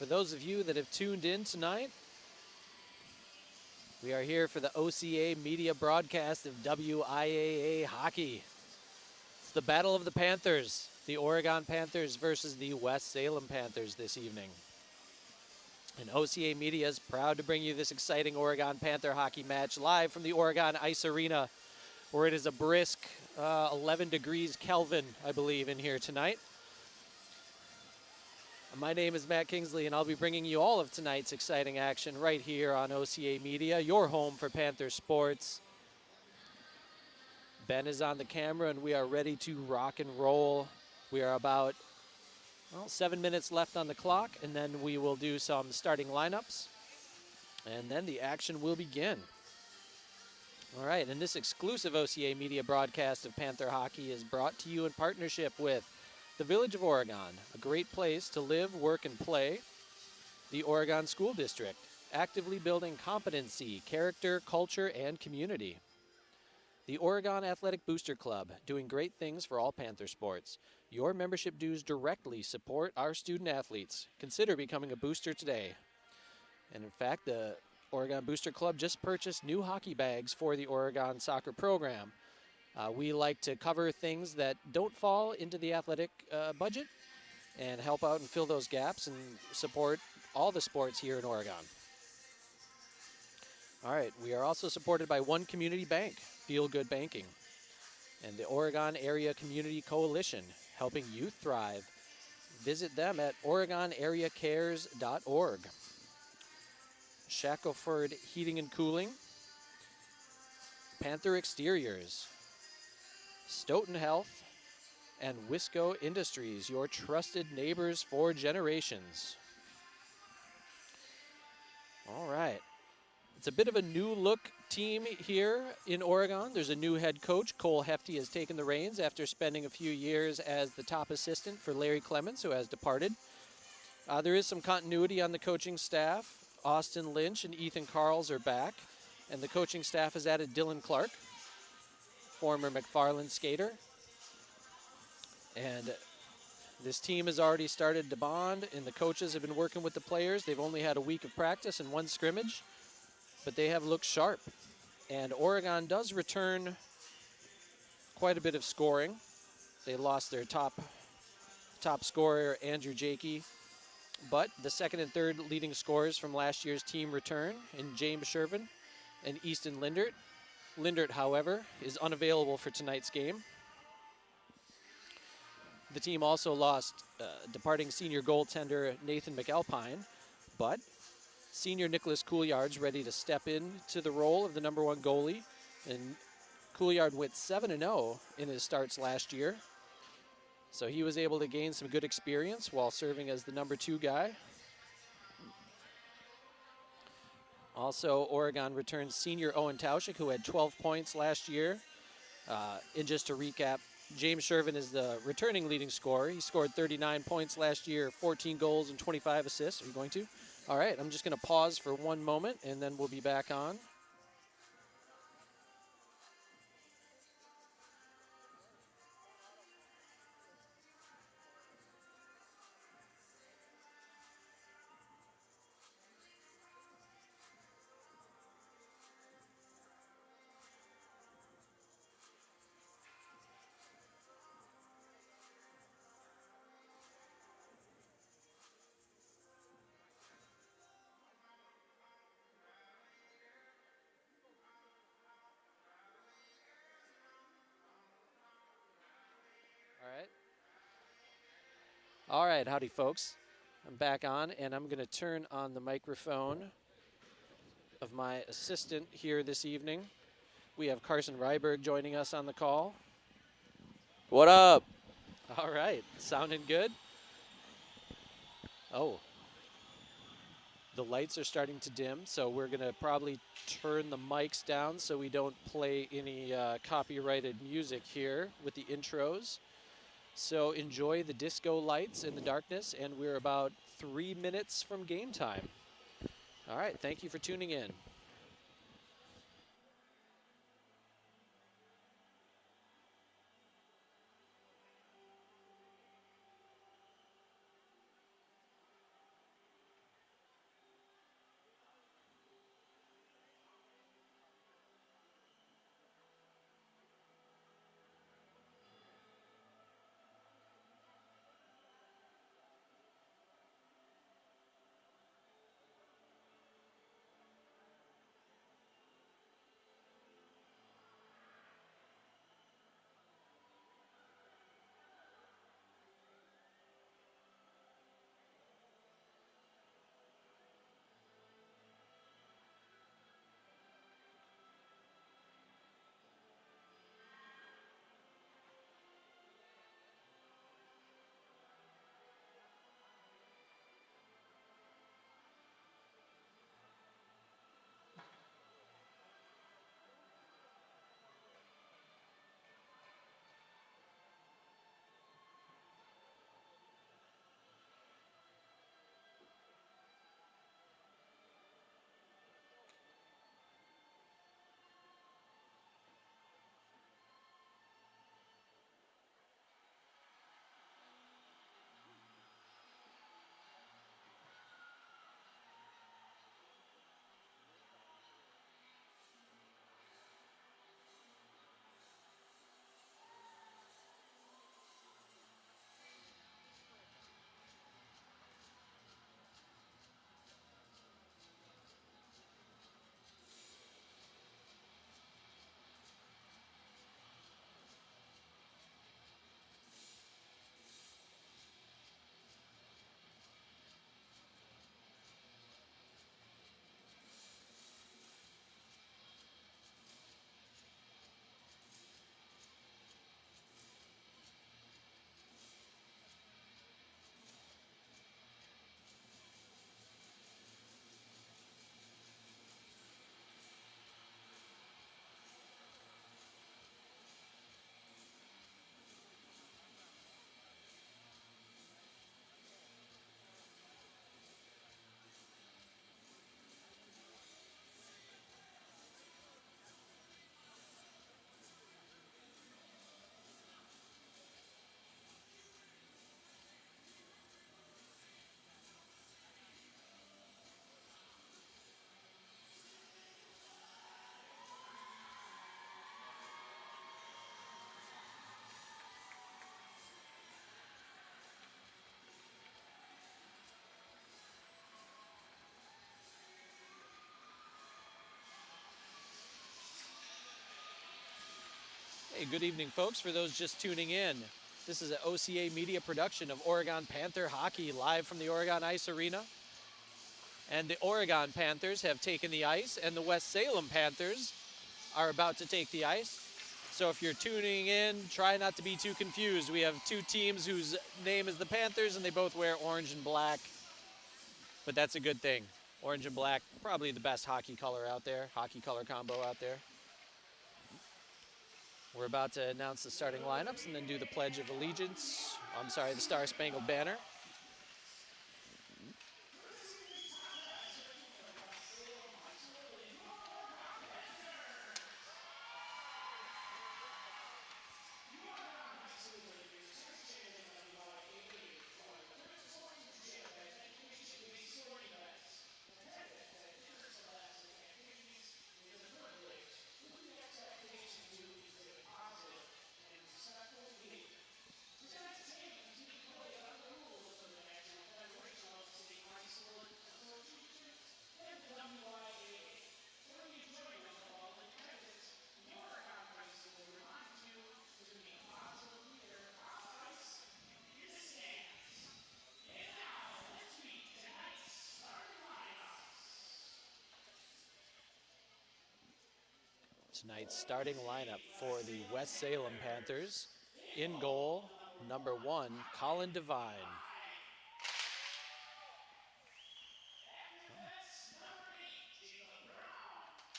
For those of you that have tuned in tonight, we are here for the OCA Media broadcast of WIAA hockey. It's the Battle of the Panthers, the Oregon Panthers versus the West Salem Panthers this evening. And OCA Media is proud to bring you this exciting Oregon Panther hockey match live from the Oregon Ice Arena, where it is a brisk 11 degrees Kelvin, I believe, in here tonight. My name is Matt Kingsley, and I'll be bringing you all of tonight's exciting action right here on OCA Media, your home for Panther sports. Ben is on the camera, and we are ready to rock and roll. We are about 7 minutes left on the clock, and then we will do some starting lineups, and then the action will begin. All right, and this exclusive OCA Media broadcast of Panther hockey is brought to you in partnership with the Village of Oregon, a great place to live, work, and play. The Oregon School District, actively building competency, character, culture, and community. The Oregon Athletic Booster Club, doing great things for all Panther sports. Your membership dues directly support our student athletes. Consider becoming a booster today. And in fact, the Oregon Booster Club just purchased new hockey bags for the Oregon soccer program. We like to cover things that don't fall into the athletic budget and help out and fill those gaps and support all the sports here in Oregon. All right, we are also supported by One Community Bank, Feel Good Banking, and the Oregon Area Community Coalition, helping youth thrive. Visit them at OregonAreaCares.org. Shackelford Heating and Cooling, Panther Exteriors, Stoughton Health, and Wisco Industries, your trusted neighbors for generations. All right. It's a bit of a new look team here in Oregon. There's a new head coach. Cole Hefty has taken the reins after spending a few years as the top assistant for Larry Clemens, who has departed. There is some continuity on the coaching staff. Austin Lynch and Ethan Carls are back, and the coaching staff has added Dylan Clark, former McFarland skater. And this team has already started to bond, and the coaches have been working with the players. They've only had a week of practice and one scrimmage, but they have looked sharp. And Oregon does return quite a bit of scoring. They lost their top scorer, Andrew Jakey, but the second and third leading scorers from last year's team return in James Shervin and Easton Lindert. Lindert, however, is unavailable for tonight's game. The team also lost departing senior goaltender Nathan McAlpine, but senior Nicholas Couilliard's ready to step into the role of the number one goalie, and Couilliard went 7-0 in his starts last year. So he was able to gain some good experience while serving as the number two guy. Also, Oregon returns senior Owen Tauschik, who had 12 points last year. And just to recap, James Shervin is the returning leading scorer. He scored 39 points last year, 14 goals and 25 assists. Are you going to? All right, I'm just going to pause for one moment, and then we'll be back on. All right, howdy folks. I'm back on, and I'm going to turn on the microphone of my assistant here this evening. We have Carson Ryberg joining us on the call. What up? All right, sounding good? Oh, the lights are starting to dim, so we're going to probably turn the mics down so we don't play any copyrighted music here with the intros. So enjoy the disco lights in the darkness, and we're about 3 minutes from game time. All right, thank you for tuning in. Hey, good evening, folks. For those just tuning in, this is an OCA Media production of Oregon Panther hockey live from the Oregon Ice Arena. And the Oregon Panthers have taken the ice, and the West Salem Panthers are about to take the ice. So if you're tuning in, try not to be too confused. We have two teams whose name is the Panthers, and they both wear orange and black. But that's a good thing. Orange and black, probably the best hockey color out there, hockey color combo out there. We're about to announce the starting lineups and then do the Pledge of Allegiance. The Star Spangled Banner. Tonight's starting lineup for the West Salem Panthers. In goal, number 1, Colin Devine.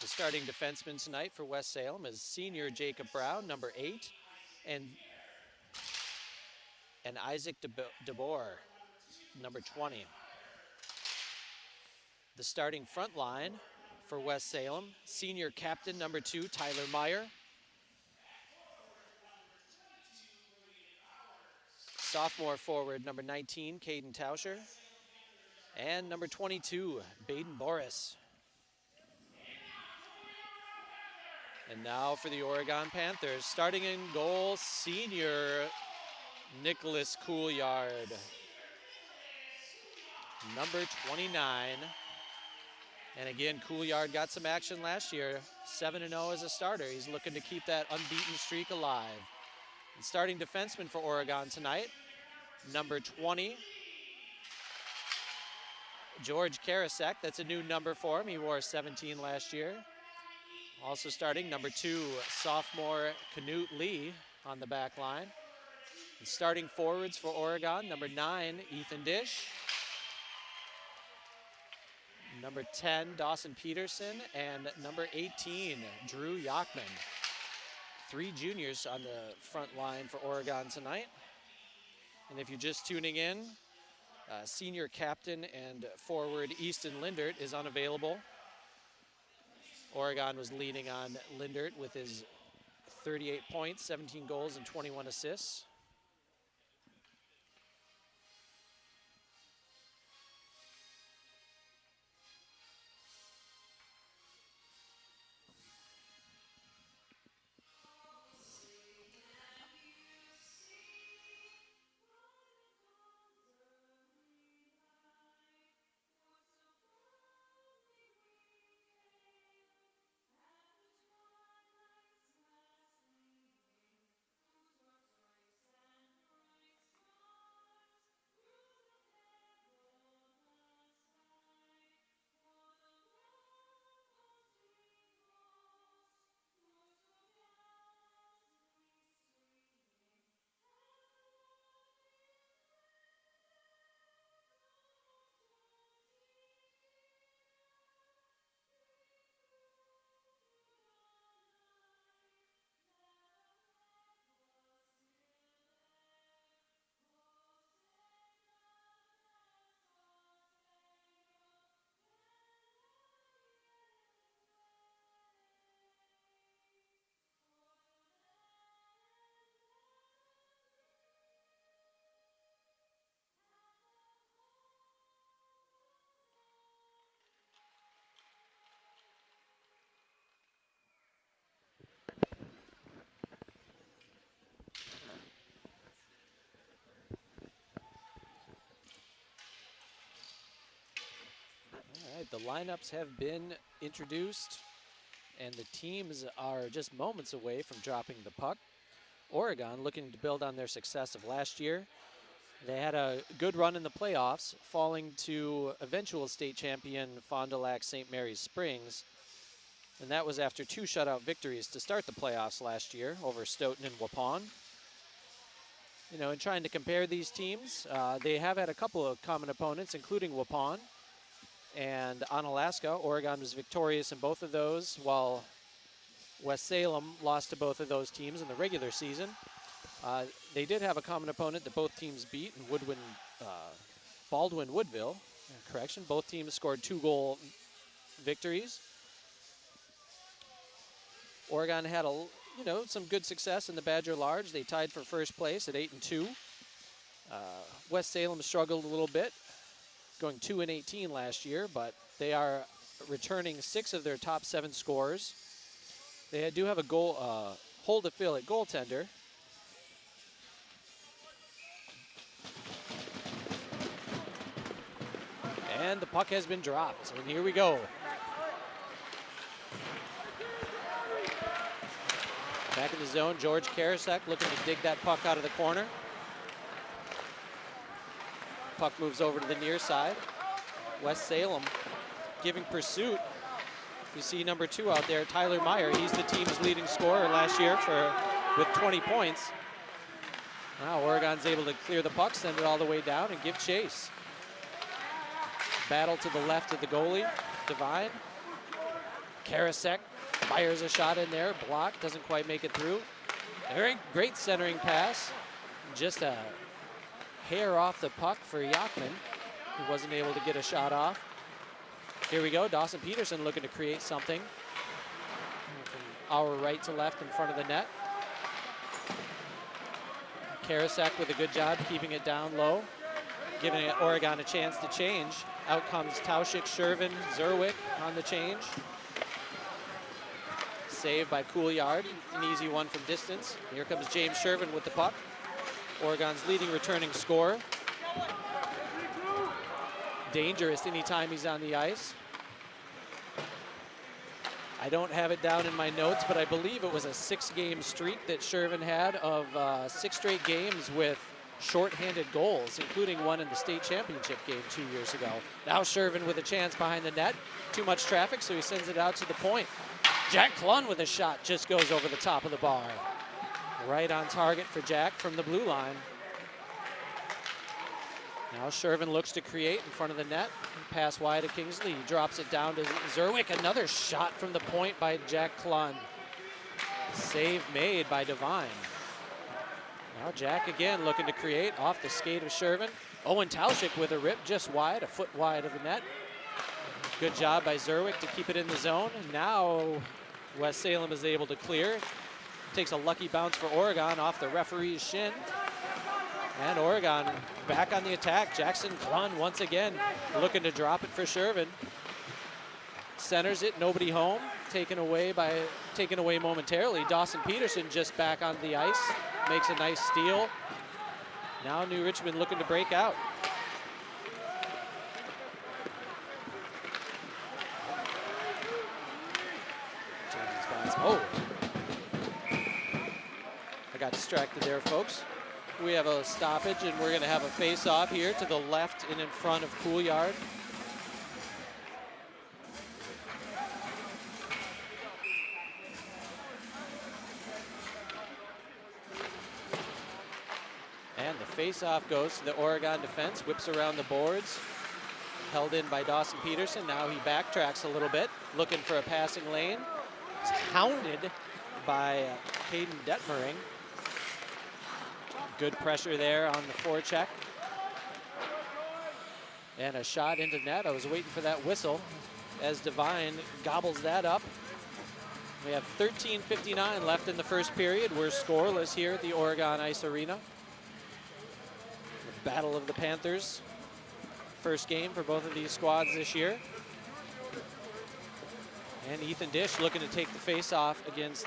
The starting defenseman tonight for West Salem is senior Jacob Brown, number 8, and Isaac DeBoer, number 20. The starting front line for West Salem, senior captain number 2, Tyler Meyer. Sophomore forward number 19, Caden Tauscher. And number 22, Baden Boris. And now for the Oregon Panthers, starting in goal, senior Nicholas Couillard. Number 29. And again, Couillard got some action last year, 7-0 as a starter. He's looking to keep that unbeaten streak alive. And starting defenseman for Oregon tonight, number 20, George Karasek. That's a new number for him. He wore 17 last year. Also starting, number 2, sophomore Canute Lee on the back line. And starting forwards for Oregon, number 9, Ethan Dish. Number 10, Dawson Peterson, and number 18, Drew Yachman. 3 juniors on the front line for Oregon tonight. And if you're just tuning in, senior captain and forward Easton Lindert is unavailable. Oregon was leaning on Lindert with his 38 points, 17 goals, and 21 assists. All right, the lineups have been introduced, and the teams are just moments away from dropping the puck. Oregon looking to build on their success of last year. They had a good run in the playoffs, falling to eventual state champion Fond du Lac St. Mary's Springs. And that was after 2 shutout victories to start the playoffs last year over Stoughton and Waupun. You know, in trying to compare these teams, they have had a couple of common opponents, including Waupun and Onalaska. Oregon was victorious in both of those, while West Salem lost to both of those teams in the regular season. They did have a common opponent that both teams beat in Baldwin Woodville. Correction, both teams scored 2-goal victories. Oregon had some good success in the Badger Large. They tied for first place at 8-2. West Salem struggled a little bit, going 2-18 last year, but they are returning 6 of their top 7 scorers. They do have a hole to fill at goaltender. And the puck has been dropped, and here we go. Back in the zone, George Karasek looking to dig that puck out of the corner. Puck moves over to the near side. West Salem giving pursuit. You see number 2 out there, Tyler Meyer. He's the team's leading scorer last year with 20 points. Now Oregon's able to clear the puck, send it all the way down, and give chase. Battle to the left of the goalie, Devine. Karasek fires a shot in there, blocked, doesn't quite make it through. Very great centering pass. Just a hair off the puck for Yachman, who wasn't able to get a shot off. Here we go, Dawson Peterson looking to create something. From our right to left in front of the net. Karasek with a good job keeping it down low, giving Oregon a chance to change. Out comes Tauschik, Shervin, Zerwick on the change. Saved by Couillard, an easy one from distance. Here comes James Shervin with the puck. Oregon's leading returning scorer. Dangerous anytime he's on the ice. I don't have it down in my notes, but I believe it was a 6-game streak that Shervin had of 6 straight games with shorthanded goals, including one in the state championship game 2 years ago. Now Shervin with a chance behind the net. Too much traffic, so he sends it out to the point. Jack Klun with a shot just goes over the top of the bar. Right on target for Jack from the blue line. Now Shervin looks to create in front of the net. Pass wide to Kingsley. He drops it down to Zerwick. Another shot from the point by Jack Klun. Save made by Devine. Now Jack again looking to create off the skate of Shervin. Owen Tauschik with a rip just wide, a foot wide of the net. Good job by Zerwick to keep it in the zone. And now West Salem is able to clear. Takes a lucky bounce for Oregon off the referee's shin. And Oregon back on the attack. Jackson Klun once again looking to drop it for Shervin. Centers it, nobody home. Taken away momentarily. Dawson Peterson just back on the ice. Makes a nice steal. Now New Richmond looking to break out. Oh, I got distracted there, folks. We have a stoppage, and we're going to have a face-off here to the left and in front of Couillard. And the face-off goes to the Oregon defense, whips around the boards. Held in by Dawson Peterson. Now he backtracks a little bit, looking for a passing lane. He's hounded by Caden Detmering. Good pressure there on the forecheck. And a shot into net. I was waiting for that whistle as Devine gobbles that up. We have 13:59 left in the first period. We're scoreless here at the Oregon Ice Arena. The Battle of the Panthers. First game for both of these squads this year. And Ethan Dish looking to take the face-off against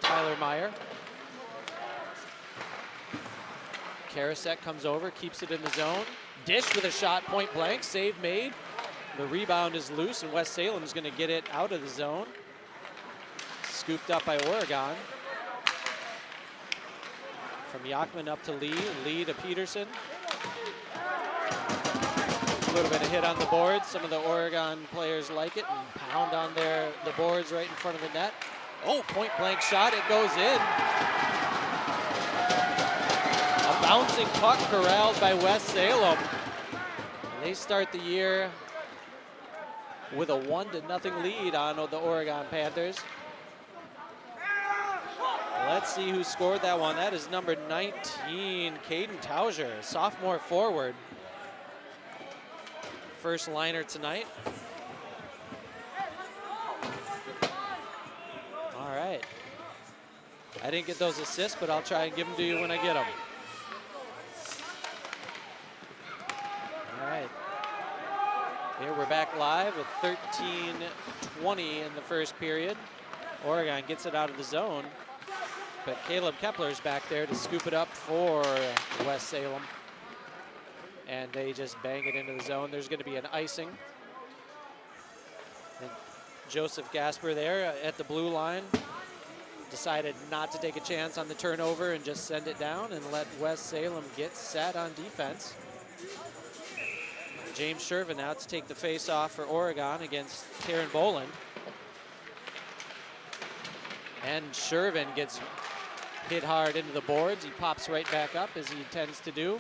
Tyler Meyer. Karasek comes over, keeps it in the zone. Dish with a shot, point blank, save made. The rebound is loose, and West Salem is going to get it out of the zone. Scooped up by Oregon. From Yachman up to Lee, Lee to Peterson. A little bit of hit on the boards. Some of the Oregon players like it and pound on the boards right in front of the net. Oh, point blank shot, it goes in. A bouncing puck corralled by West Salem. And they start the year with a 1-0 lead on the Oregon Panthers. Let's see who scored that one. That is number 19, Caden Tauser, sophomore forward. First liner tonight. All right. I didn't get those assists, but I'll try and give them to you when I get them. All right. Here we're back live with 13:20 in the first period. Oregon gets it out of the zone, but Caleb Kepler's back there to scoop it up for West Salem. And they just bang it into the zone. There's going to be an icing. And Joseph Gasper there at the blue line decided not to take a chance on the turnover and just send it down and let West Salem get set on defense. James Shervin now to take the face-off for Oregon against Karen Boland. And Shervin gets hit hard into the boards. He pops right back up as he tends to do.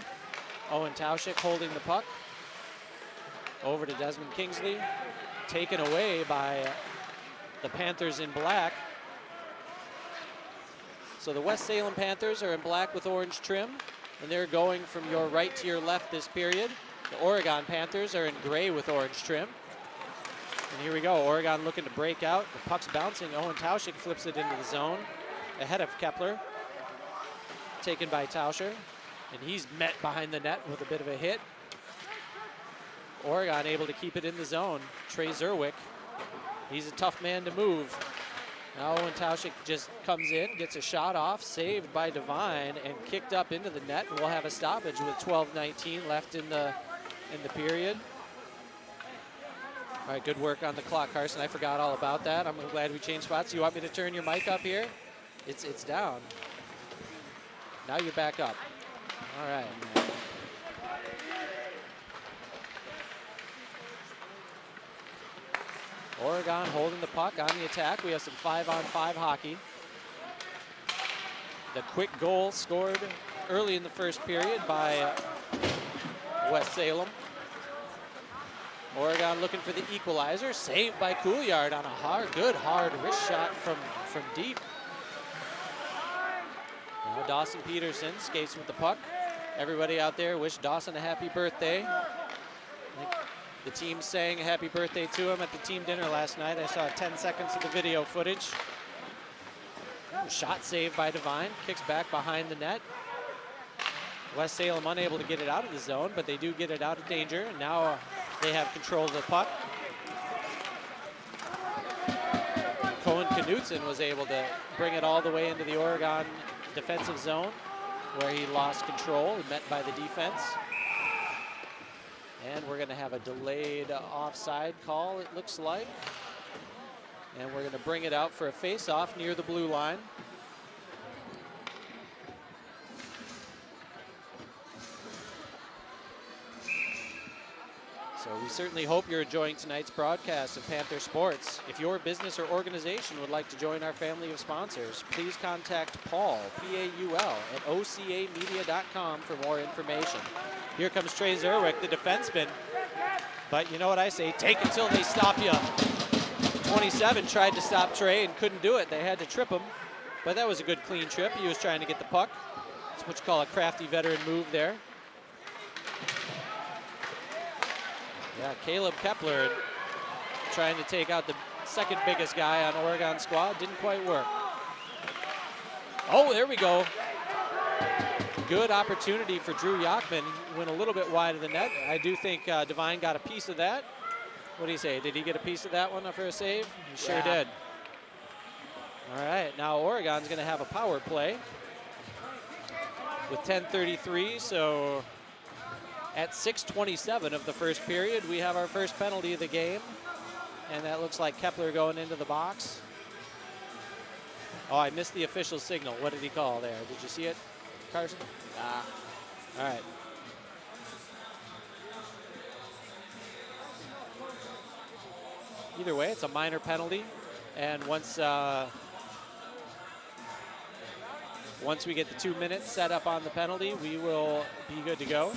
Owen Tauschik holding the puck. Over to Desmond Kingsley. Taken away by the Panthers in black. So the West Salem Panthers are in black with orange trim, and they're going from your right to your left this period. The Oregon Panthers are in gray with orange trim. And here we go, Oregon looking to break out. The puck's bouncing. Owen Tauschik flips it into the zone ahead of Kepler. Taken by Tauscher. And he's met behind the net with a bit of a hit. Oregon able to keep it in the zone. Trey Zerwick, he's a tough man to move. Now Owen Tauschik just comes in, gets a shot off, saved by Devine, and kicked up into the net. And we'll have a stoppage with 12:19 left in the period. All right, good work on the clock, Carson. I forgot all about that. I'm glad we changed spots. You want me to turn your mic up here? It's down. Now you're back up. All right. Oregon holding the puck on the attack. We have some 5-on-5 hockey. The quick goal scored early in the first period by West Salem. Oregon looking for the equalizer. Saved by Couillard on a good hard wrist shot from deep. Now Dawson Peterson skates with the puck. Everybody out there wish Dawson a happy birthday. The team sang a happy birthday to him at the team dinner last night. I saw 10 seconds of the video footage. Shot saved by Devine. Kicks back behind the net. West Salem unable to get it out of the zone, but they do get it out of danger. And now they have control of the puck. Cohen Knutson was able to bring it all the way into the Oregon defensive zone, where he lost control, met by the defense. And we're going to have a delayed offside call, it looks like. And we're going to bring it out for a face-off near the blue line. So we certainly hope you're enjoying tonight's broadcast of Panther Sports. If your business or organization would like to join our family of sponsors, please contact Paul, P-A-U-L, at OCAmedia.com for more information. Here comes Trey Zerwick, the defenseman. But you know what I say, take until they stop you. 27 tried to stop Trey and couldn't do it. They had to trip him, but that was a good clean trip. He was trying to get the puck. That's what you call a crafty veteran move there. Yeah, Caleb Kepler trying to take out the second biggest guy on Oregon's squad. Didn't quite work. Oh, there we go. Good opportunity for Drew Yachman. Went a little bit wide of the net. I do think Devine got a piece of that. What do you say? Did he get a piece of that one for a save? He sure did. All right, now Oregon's going to have a power play with 10:33, so at 6:27 of the first period, we have our first penalty of the game, and that looks like Kepler going into the box. Oh, I missed the official signal. What did he call there? Did you see it? Carson? Nah. All right. Either way, it's a minor penalty. And once we get the 2 minutes set up on the penalty, we will be good to go.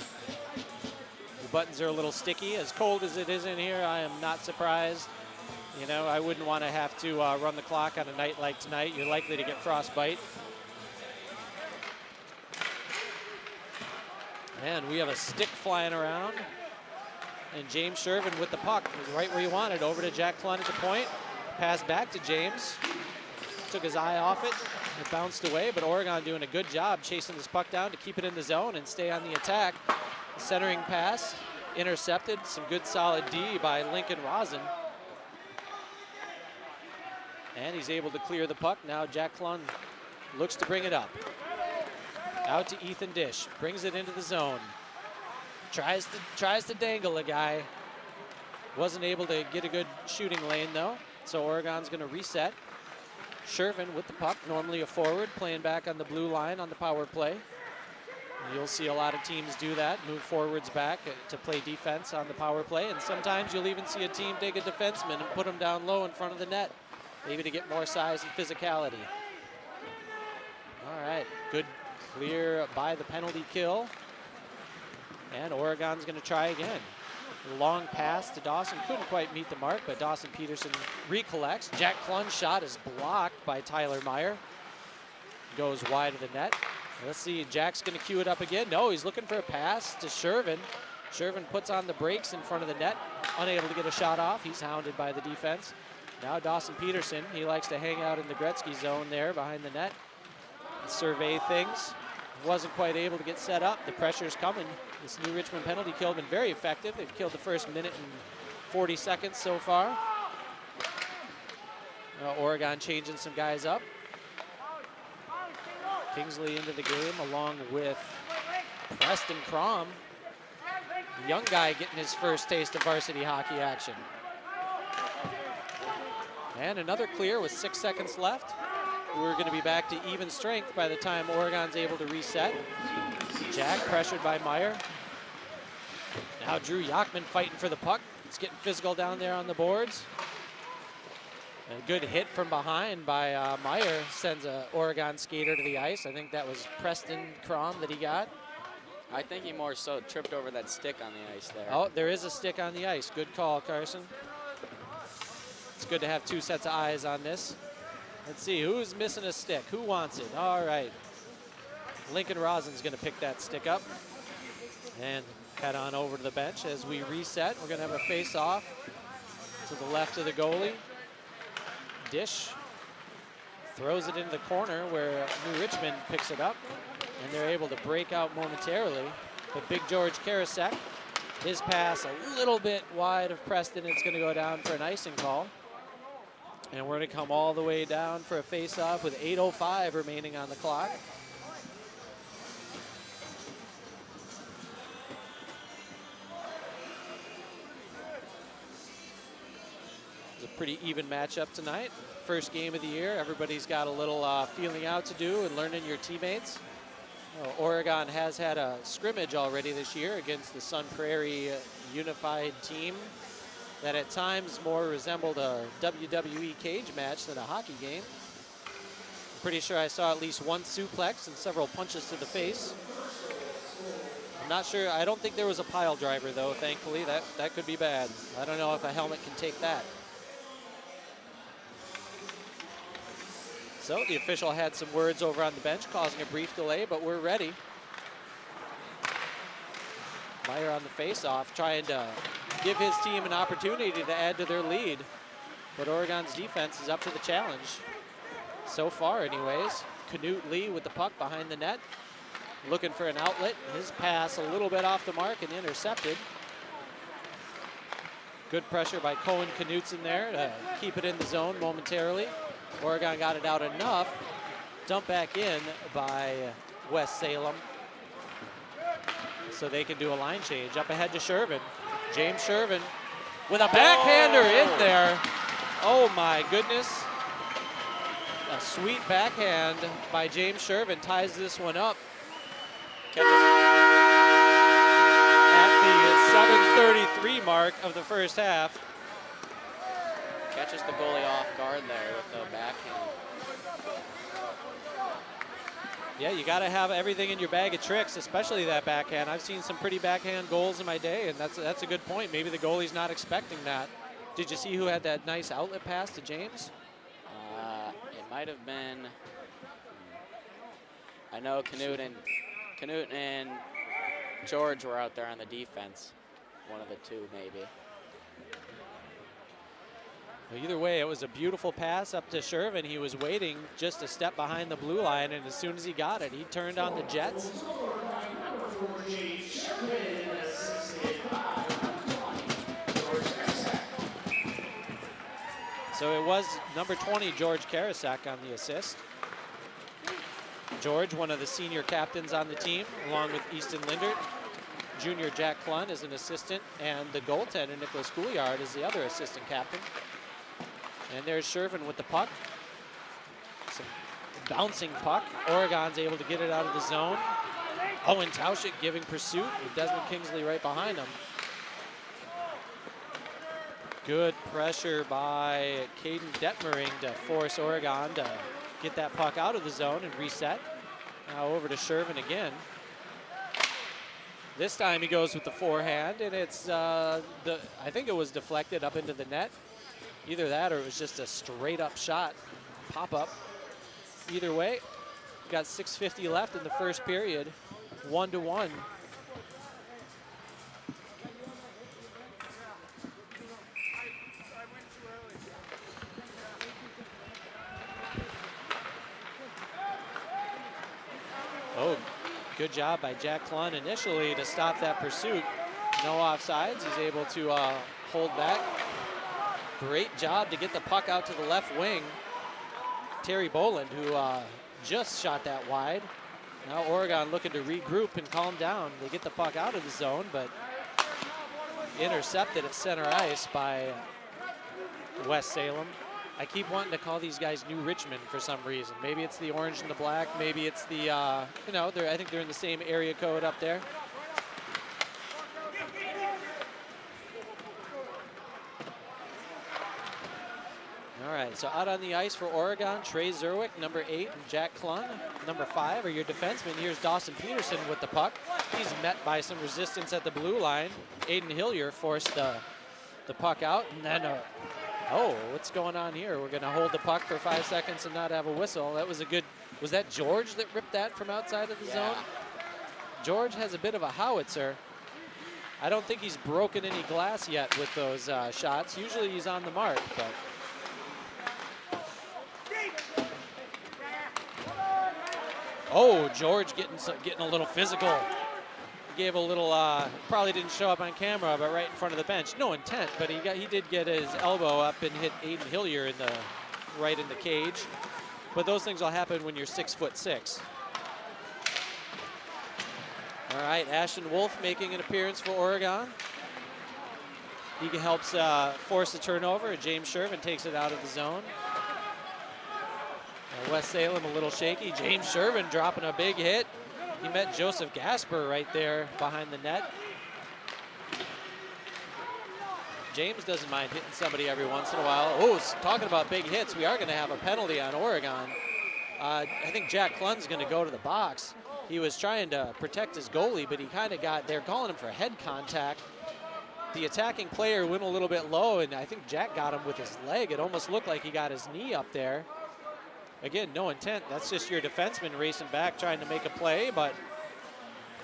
The buttons are a little sticky. As cold as it is in here, I am not surprised. You know, I wouldn't want to have to run the clock on a night like tonight. You're likely to get frostbite. And we have a stick flying around. And James Shervin with the puck, right where you wanted, over to Jack Clun at the point. Pass back to James. Took his eye off it. It bounced away, but Oregon doing a good job chasing this puck down to keep it in the zone and stay on the attack. Centering pass, intercepted. Some good solid D by Lincoln Rosen. And he's able to clear the puck. Now Jack Clun looks to bring it up. Out to Ethan Dish. Brings it into the zone. Tries to dangle a guy. Wasn't able to get a good shooting lane though. So Oregon's going to reset. Shervin with the puck, normally a forward, playing back on the blue line on the power play. You'll see a lot of teams do that, move forwards back to play defense on the power play. And sometimes you'll even see a team take a defenseman and put him down low in front of the net, maybe to get more size and physicality. All right, good clear by the penalty kill. And Oregon's going to try again. Long pass to Dawson, couldn't quite meet the mark, but Dawson Peterson recollects. Jack Clun's shot is blocked by Tyler Meyer. Goes wide of the net. Let's see, Jack's going to cue it up again. No, he's looking for a pass to Shervin. Shervin puts on the brakes in front of the net, unable to get a shot off. He's hounded by the defense. Now Dawson Peterson, he likes to hang out in the Gretzky zone there behind the net and survey things. Wasn't quite able to get set up. The pressure's coming. This New Richmond penalty kill has been very effective. They've killed the first minute and 40 seconds so far. Oregon changing some guys up. Kingsley into the game along with Preston Crom. The young guy getting his first taste of varsity hockey action. And another clear with 6 seconds left. We're going to be back to even strength by the time Oregon's able to reset. Jack pressured by Meyer. Now Drew Yachman fighting for the puck. It's getting physical down there on the boards. A good hit from behind by Meyer sends a Oregon skater to the ice. I think that was Preston Crom that he got. I think he more so tripped over that stick on the ice there. Oh, there is a stick on the ice. Good call, Carson. It's good to have two sets of eyes on this. Let's see, who's missing a stick? Who wants it? All right. Lincoln Rosen's going to pick that stick up and head on over to the bench as we reset. We're going to have a face-off to the left of the goalie. Dish throws it into the corner where New Richmond picks it up, and they're able to break out momentarily. But Big George Karasek, his pass a little bit wide of Preston. It's going to go down for an icing call. And we're going to come all the way down for a face-off with 8:05 remaining on the clock. It's a pretty even matchup tonight. First game of the year. Everybody's got a little feeling out to do and learning your teammates. Oregon has had a scrimmage already this year against the Sun Prairie Unified team that at times more resembled a WWE cage match than a hockey game. I'm pretty sure I saw at least one suplex and several punches to the face. I'm not sure, I don't think there was a pile driver though, thankfully. That could be bad. I don't know if a helmet can take that. So the official had some words over on the bench, causing a brief delay, but we're ready. Meyer on the face-off, trying to give his team an opportunity to add to their lead. But Oregon's defense is up to the challenge. So far, anyways. Knut Lee with the puck behind the net. Looking for an outlet. His pass a little bit off the mark and intercepted. Good pressure by Cohen Knutson there to keep it in the zone momentarily. Oregon got it out enough. Dumped back in by West Salem. So they can do a line change. Up ahead to Shervin. James Shervin with a backhander in there. Oh my goodness. A sweet backhand by James Shervin ties this one up. At the 7:33 mark of the first half. Catches the goalie off guard there with the backhand. Yeah, you got to have everything in your bag of tricks, especially that backhand. I've seen some pretty backhand goals in my day, and that's a good point. Maybe the goalie's not expecting that. Did you see who had that nice outlet pass to James? It might have been. I know Canute and George were out there on the defense. One of the two, maybe. Well, either way, it was a beautiful pass up to Shervin. He was waiting just a step behind the blue line, and as soon as he got it, he turned on the Jets. So it was number 20, George Karasek, on the assist. George, one of the senior captains on the team, along with Easton Lindert. Junior Jack Klun is an assistant, and the goaltender, Nicholas Couillard, is the other assistant captain. And there's Shervin with the puck. Some bouncing puck. Oregon's able to get it out of the zone. Owen Tauschik giving pursuit with Desmond Kingsley right behind him. Good pressure by Caden Detmering to force Oregon to get that puck out of the zone and reset. Now over to Shervin again. This time he goes with the forehand, and it's I think it was deflected up into the net. Either that or it was just a straight up shot, pop up. Either way, we've got 6:50 left in the first period, 1-1. Oh, good job by Jack Klun initially to stop that pursuit. No offsides, he's able to hold back. Great job to get the puck out to the left wing. Terry Boland, who just shot that wide. Now Oregon looking to regroup and calm down. They get the puck out of the zone, but intercepted at center ice by West Salem. I keep wanting to call these guys New Richmond for some reason. Maybe it's the orange and the black. Maybe it's the, I think they're in the same area code up there. All right, so out on the ice for Oregon, Trey Zerwick, number 8, and Jack Klun, number 5, are your defensemen. Here's Dawson Peterson with the puck. He's met by some resistance at the blue line. Aiden Hillier forced the puck out, and then, oh, what's going on here? We're gonna hold the puck for 5 seconds and not have a whistle. That was a good, was that George that ripped that from outside of the zone? George has a bit of a howitzer. I don't think he's broken any glass yet with those shots. Usually he's on the mark, but. Oh, George getting a little physical. He gave a little, probably didn't show up on camera, but right in front of the bench. No intent, but he did get his elbow up and hit Aiden Hillier right in the cage. But those things will happen when you're 6'6". All right, Ashton Wolf making an appearance for Oregon. He helps force the turnover. James Shervin takes it out of the zone. West Salem a little shaky. James Shervin dropping a big hit. He met Joseph Gasper right there behind the net. James doesn't mind hitting somebody every once in a while. Oh, talking about big hits, we are going to have a penalty on Oregon. I think Jack Klun's going to go to the box. He was trying to protect his goalie, but he kind of they're calling him for head contact. The attacking player went a little bit low, and I think Jack got him with his leg. It almost looked like he got his knee up there. Again, no intent. That's just your defenseman racing back, trying to make a play, but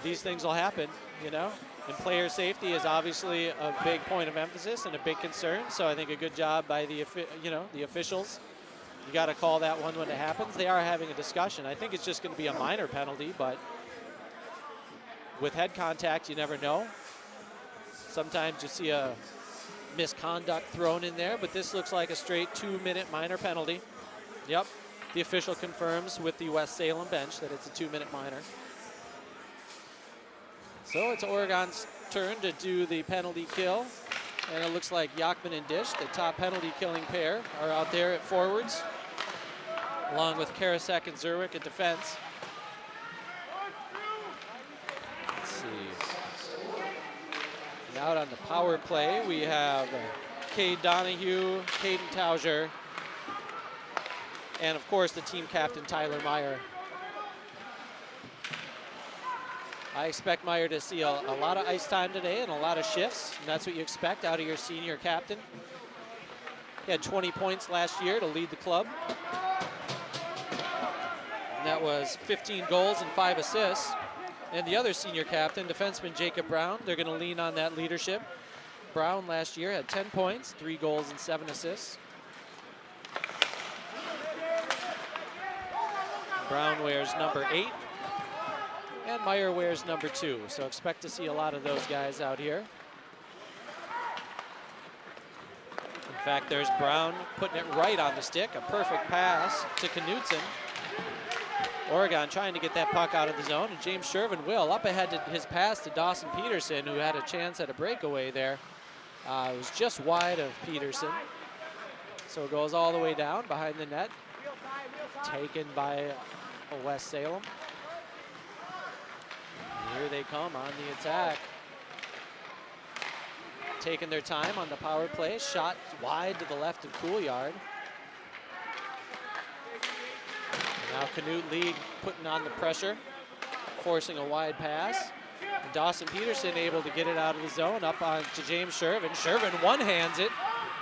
these things will happen, you know? And player safety is obviously a big point of emphasis and a big concern, so I think a good job by the officials. You got to call that one when it happens. They are having a discussion. I think it's just going to be a minor penalty, but with head contact, you never know. Sometimes you see a misconduct thrown in there, but this looks like a straight 2-minute minor penalty. Yep. The official confirms with the West Salem bench that it's a 2-minute minor. So it's Oregon's turn to do the penalty kill. And it looks like Yachman and Dish, the top penalty killing pair, are out there at forwards, along with Karasek and Zerwick at defense. see. And out on the power play, we have Cade Donahue, Caden Tauger, and of course the team captain, Tyler Meyer. I expect Meyer to see a lot of ice time today and a lot of shifts, and that's what you expect out of your senior captain. He had 20 points last year to lead the club. And that was 15 goals and 5 assists. And the other senior captain, defenseman Jacob Brown, they're going to lean on that leadership. Brown last year had 10 points, 3 goals and 7 assists. Brown wears number 8, and Meyer wears number 2. So expect to see a lot of those guys out here. In fact, there's Brown putting it right on the stick, a perfect pass to Knutson. Oregon trying to get that puck out of the zone, and James Shervin will. Up ahead to his pass to Dawson Peterson, who had a chance at a breakaway there. It was just wide of Peterson. So it goes all the way down behind the net. Taken by West Salem. And here they come on the attack. Taking their time on the power play. Shot wide to the left of Couillard. Now Knut Lee putting on the pressure, forcing a wide pass. And Dawson Peterson able to get it out of the zone up on to James Shervin. Shervin one-hands it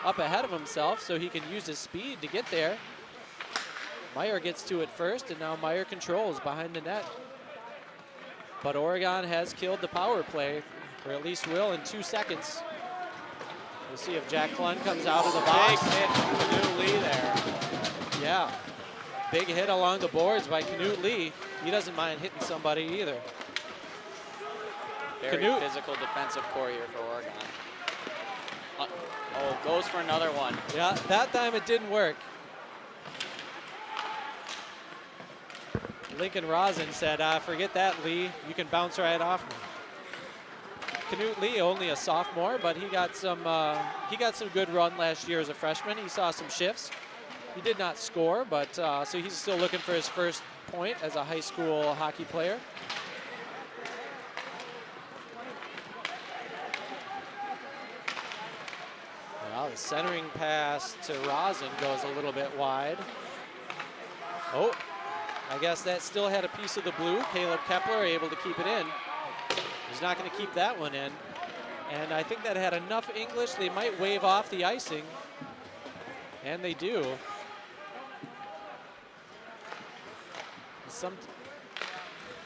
up ahead of himself so he can use his speed to get there. Meyer gets to it first, and now Meyer controls behind the net. But Oregon has killed the power play, or at least will in 2 seconds. We'll see if Jack Klun comes out of the box. Big hit from Knut Lee there. Yeah. Big hit along the boards by Knut Lee. He doesn't mind hitting somebody either. Very physical defensive core here for Oregon. Oh, goes for another one. Yeah, that time it didn't work. Lincoln Rosen said, forget that, Lee. You can bounce right off me. Knut Lee, only a sophomore, but he got some good run last year as a freshman. He saw some shifts. He did not score, but so he's still looking for his first point as a high school hockey player. Well, the centering pass to Rosen goes a little bit wide. Oh, I guess that still had a piece of the blue. Caleb Kepler able to keep it in. He's not going to keep that one in. And I think that had enough English. They might wave off the icing. And they do.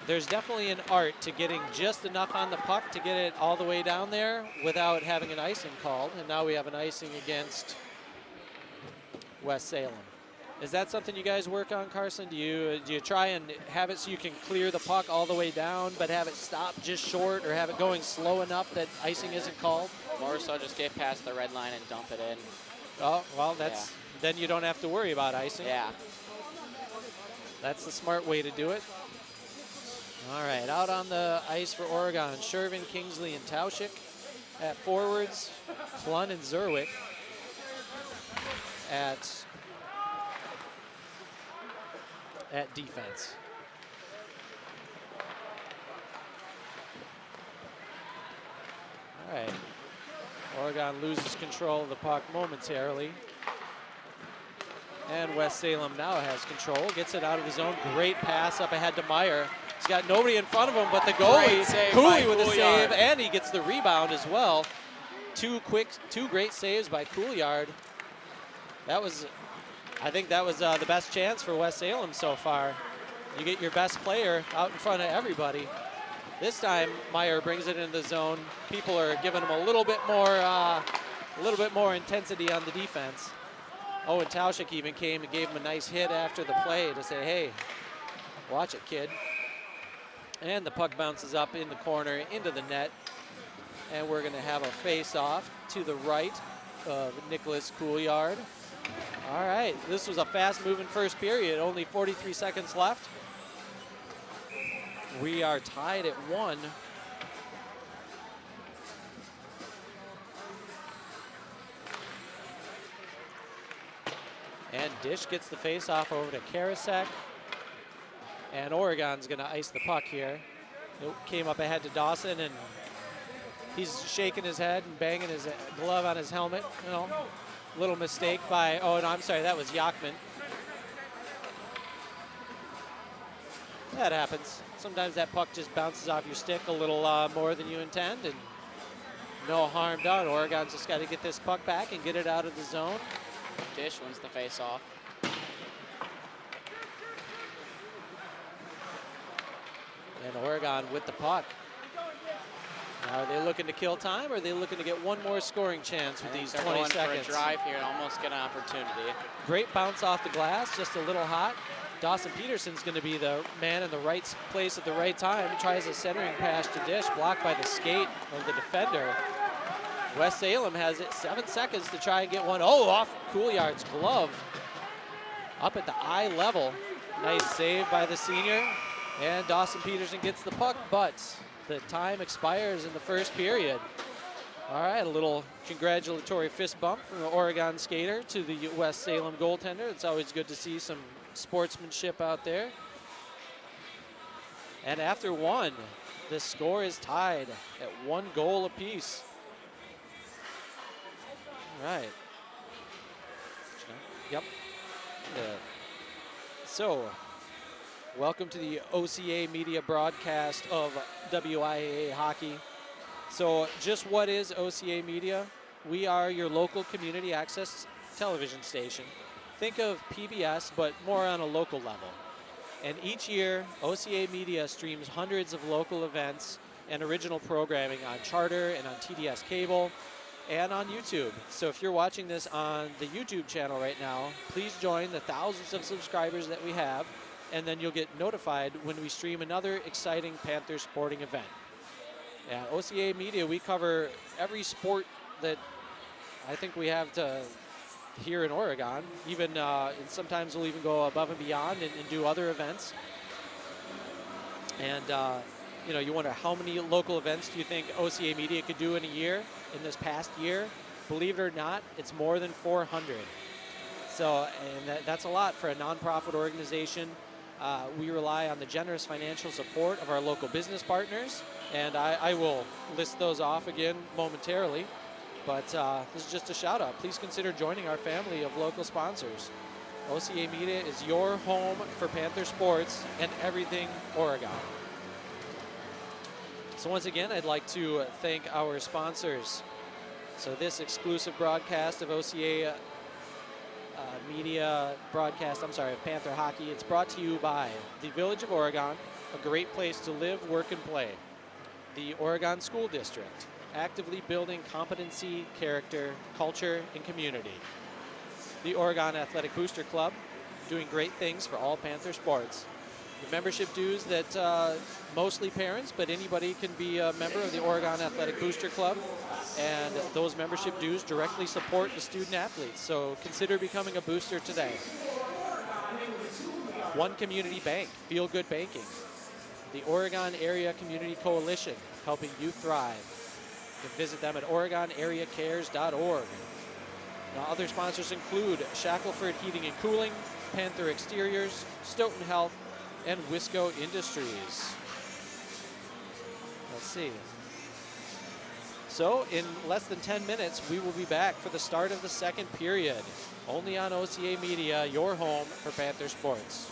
There's definitely an art to getting just enough on the puck to get it all the way down there without having an icing called. And now we have an icing against West Salem. Is that something you guys work on, Carson? Do you try and have it so you can clear the puck all the way down, but have it stop just short, or have it going slow enough that icing isn't called? More so just get past the red line and dump it in. Oh, well, then you don't have to worry about icing. Yeah. That's the smart way to do it. All right, out on the ice for Oregon, Shervin, Kingsley, and Tauschik. At forwards, Klun and Zerwick. At defense. All right. Oregon loses control of the puck momentarily. And West Salem now has control. Gets it out of the zone. Great pass up ahead to Meyer. He's got nobody in front of him but the goalie. Cooley with a save, and he gets the rebound as well. Two great saves by Couillard. I think that was the best chance for West Salem so far. You get your best player out in front of everybody. This time, Meyer brings it into the zone. People are giving him a little bit more intensity on the defense. Oh, and Tauschik even came and gave him a nice hit after the play to say, hey, watch it, kid. And the puck bounces up in the corner into the net. And we're going to have a face-off to the right of Nicholas Couillard. All right, this was a fast-moving first period. Only 43 seconds left. We are tied at 1. And Dish gets the face-off over to Karasek. And Oregon's going to ice the puck here. It came up ahead to Dawson, and he's shaking his head and banging his glove on his helmet. You know, little mistake by, oh, no, I'm sorry, that was Yachman. That happens. Sometimes that puck just bounces off your stick a little more than you intend, and no harm done. Oregon's just got to get this puck back and get it out of the zone. Dish wins the face-off. And Oregon with the puck. Now, are they looking to kill time, or are they looking to get one more scoring chance with these 20 going seconds? For a drive here and almost get an opportunity. Great bounce off the glass, just a little hot. Dawson Peterson's going to be the man in the right place at the right time. He tries a centering pass to Dish, blocked by the skate of the defender. West Salem has it, 7 seconds to try and get one. Oh, off Couillard's glove. Up at the eye level. Nice save by the senior. And Dawson Peterson gets the puck, but the time expires in the first period. All right, a little congratulatory fist bump from the Oregon skater to the West Salem goaltender. It's always good to see some sportsmanship out there. And after one, the score is tied at 1 goal apiece. All right. Yep. So, welcome to the OCA Media broadcast of WIAA hockey. So, just what is OCA Media? We are your local community access television station. Think of PBS, but more on a local level. And each year, OCA Media streams hundreds of local events and original programming on Charter and on TDS Cable and on YouTube. So if you're watching this on the YouTube channel right now, please join the thousands of subscribers that we have, and then you'll get notified when we stream another exciting Panther sporting event. At OCA Media, we cover every sport that I think we have to here in Oregon. Even and sometimes we'll even go above and beyond and do other events. And you know, you wonder how many local events do you think OCA Media could do in a year? In this past year, believe it or not, it's more than 400. So, and that's a lot for a nonprofit organization. We rely on the generous financial support of our local business partners, and I will list those off again momentarily. But this is just a shout out. Please consider joining our family of local sponsors. OCA Media is your home for Panther sports and everything Oregon. So once again, I'd like to thank our sponsors. So this exclusive broadcast of OCA Media broadcast, of Panther hockey, it's brought to you by the Village of Oregon, a great place to live, work, and play. The Oregon School District, actively building competency, character, culture, and community. The Oregon Athletic Booster Club, doing great things for all Panther sports. The membership dues that mostly parents, but anybody can be a member of the Oregon Athletic Booster Club, and those membership dues directly support the student athletes, so consider becoming a booster today. One Community Bank, Feel Good Banking. The Oregon Area Community Coalition, helping youth thrive. You can visit them at OregonAreaCares.org. Now, other sponsors include Shackelford Heating and Cooling, Panther Exteriors, Stoughton Health, and Wisco Industries. Let's see. So in less than 10 minutes, we will be back for the start of the second period. Only on OCA Media, your home for Panther sports.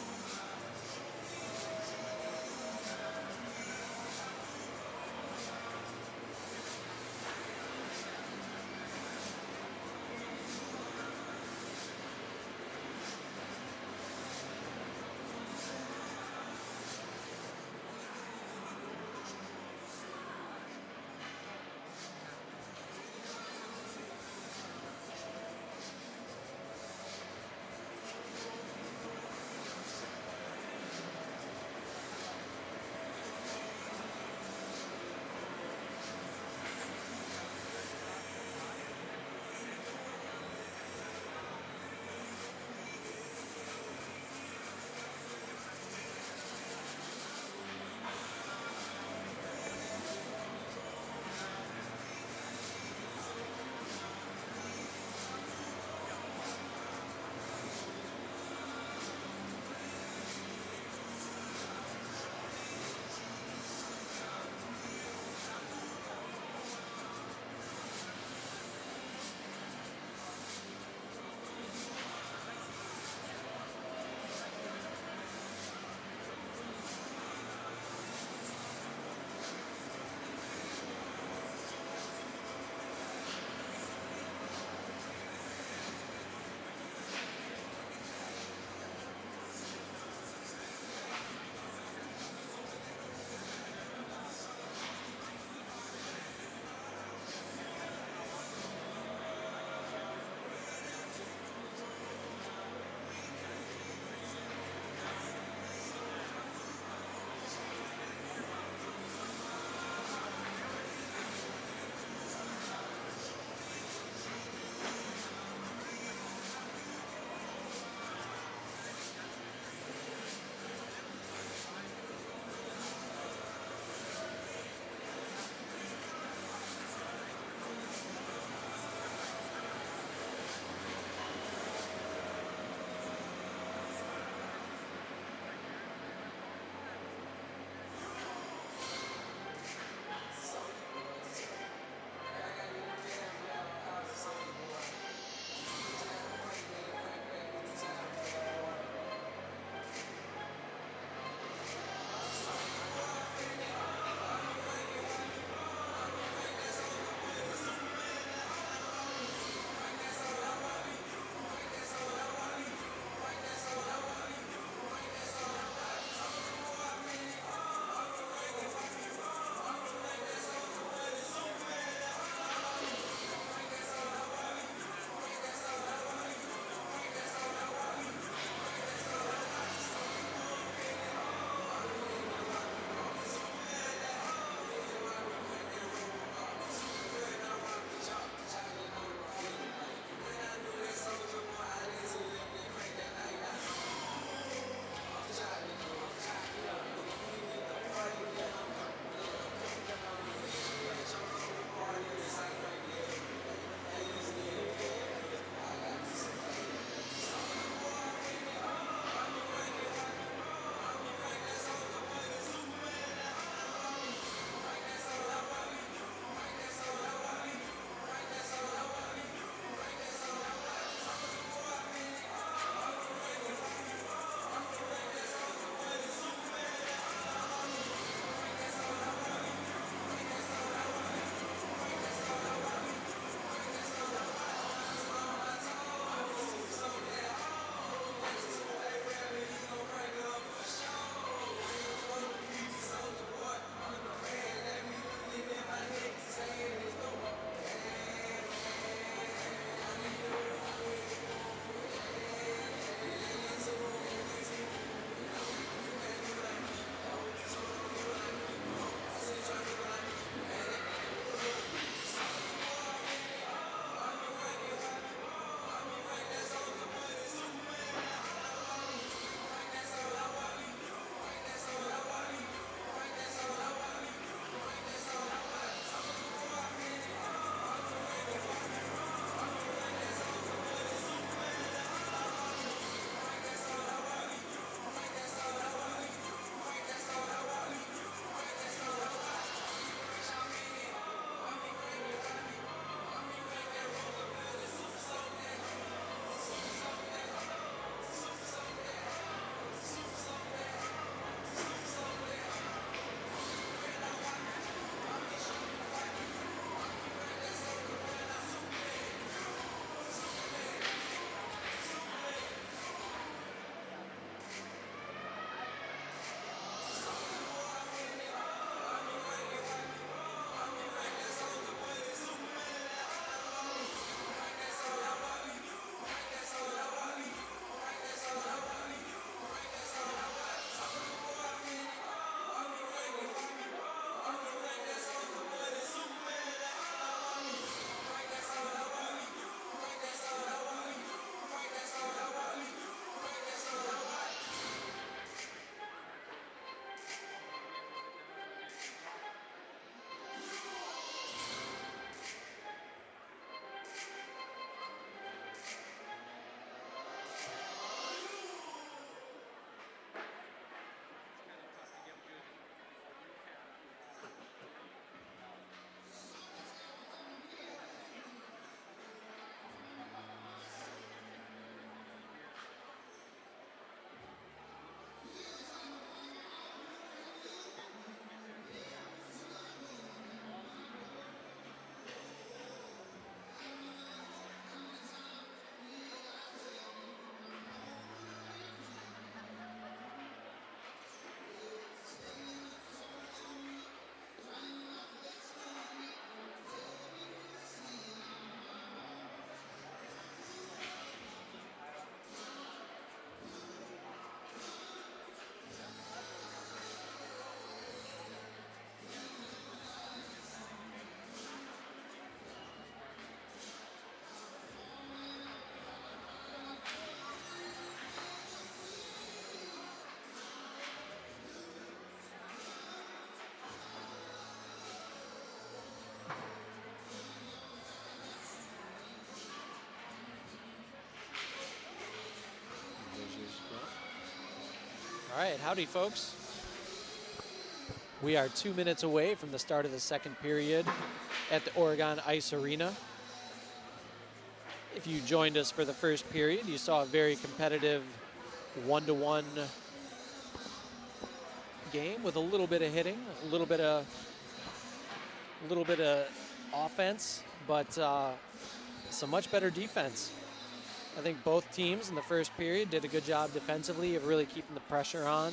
right, howdy folks. We are 2 minutes away from the start of the second period at the Oregon Ice Arena. If you joined us for the first period, you saw a very competitive 1-to-1 game with a little bit of hitting, a little bit of offense, but some much better defense. I think both teams in the first period did a good job defensively of really keeping the pressure on,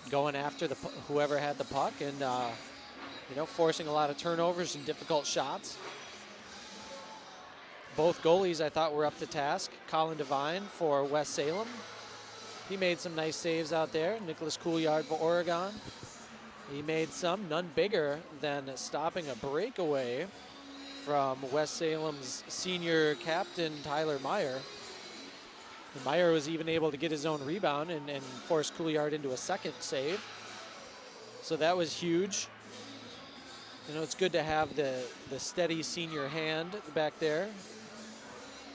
going after whoever had the puck, and forcing a lot of turnovers and difficult shots. Both goalies I thought were up to task. Colin Devine for West Salem. He made some nice saves out there. Nicholas Couillard for Oregon. He made some, none bigger than stopping a breakaway from West Salem's senior captain, Tyler Meyer. And Meyer was even able to get his own rebound and force Couillard into a second save. So that was huge. It's good to have the steady senior hand back there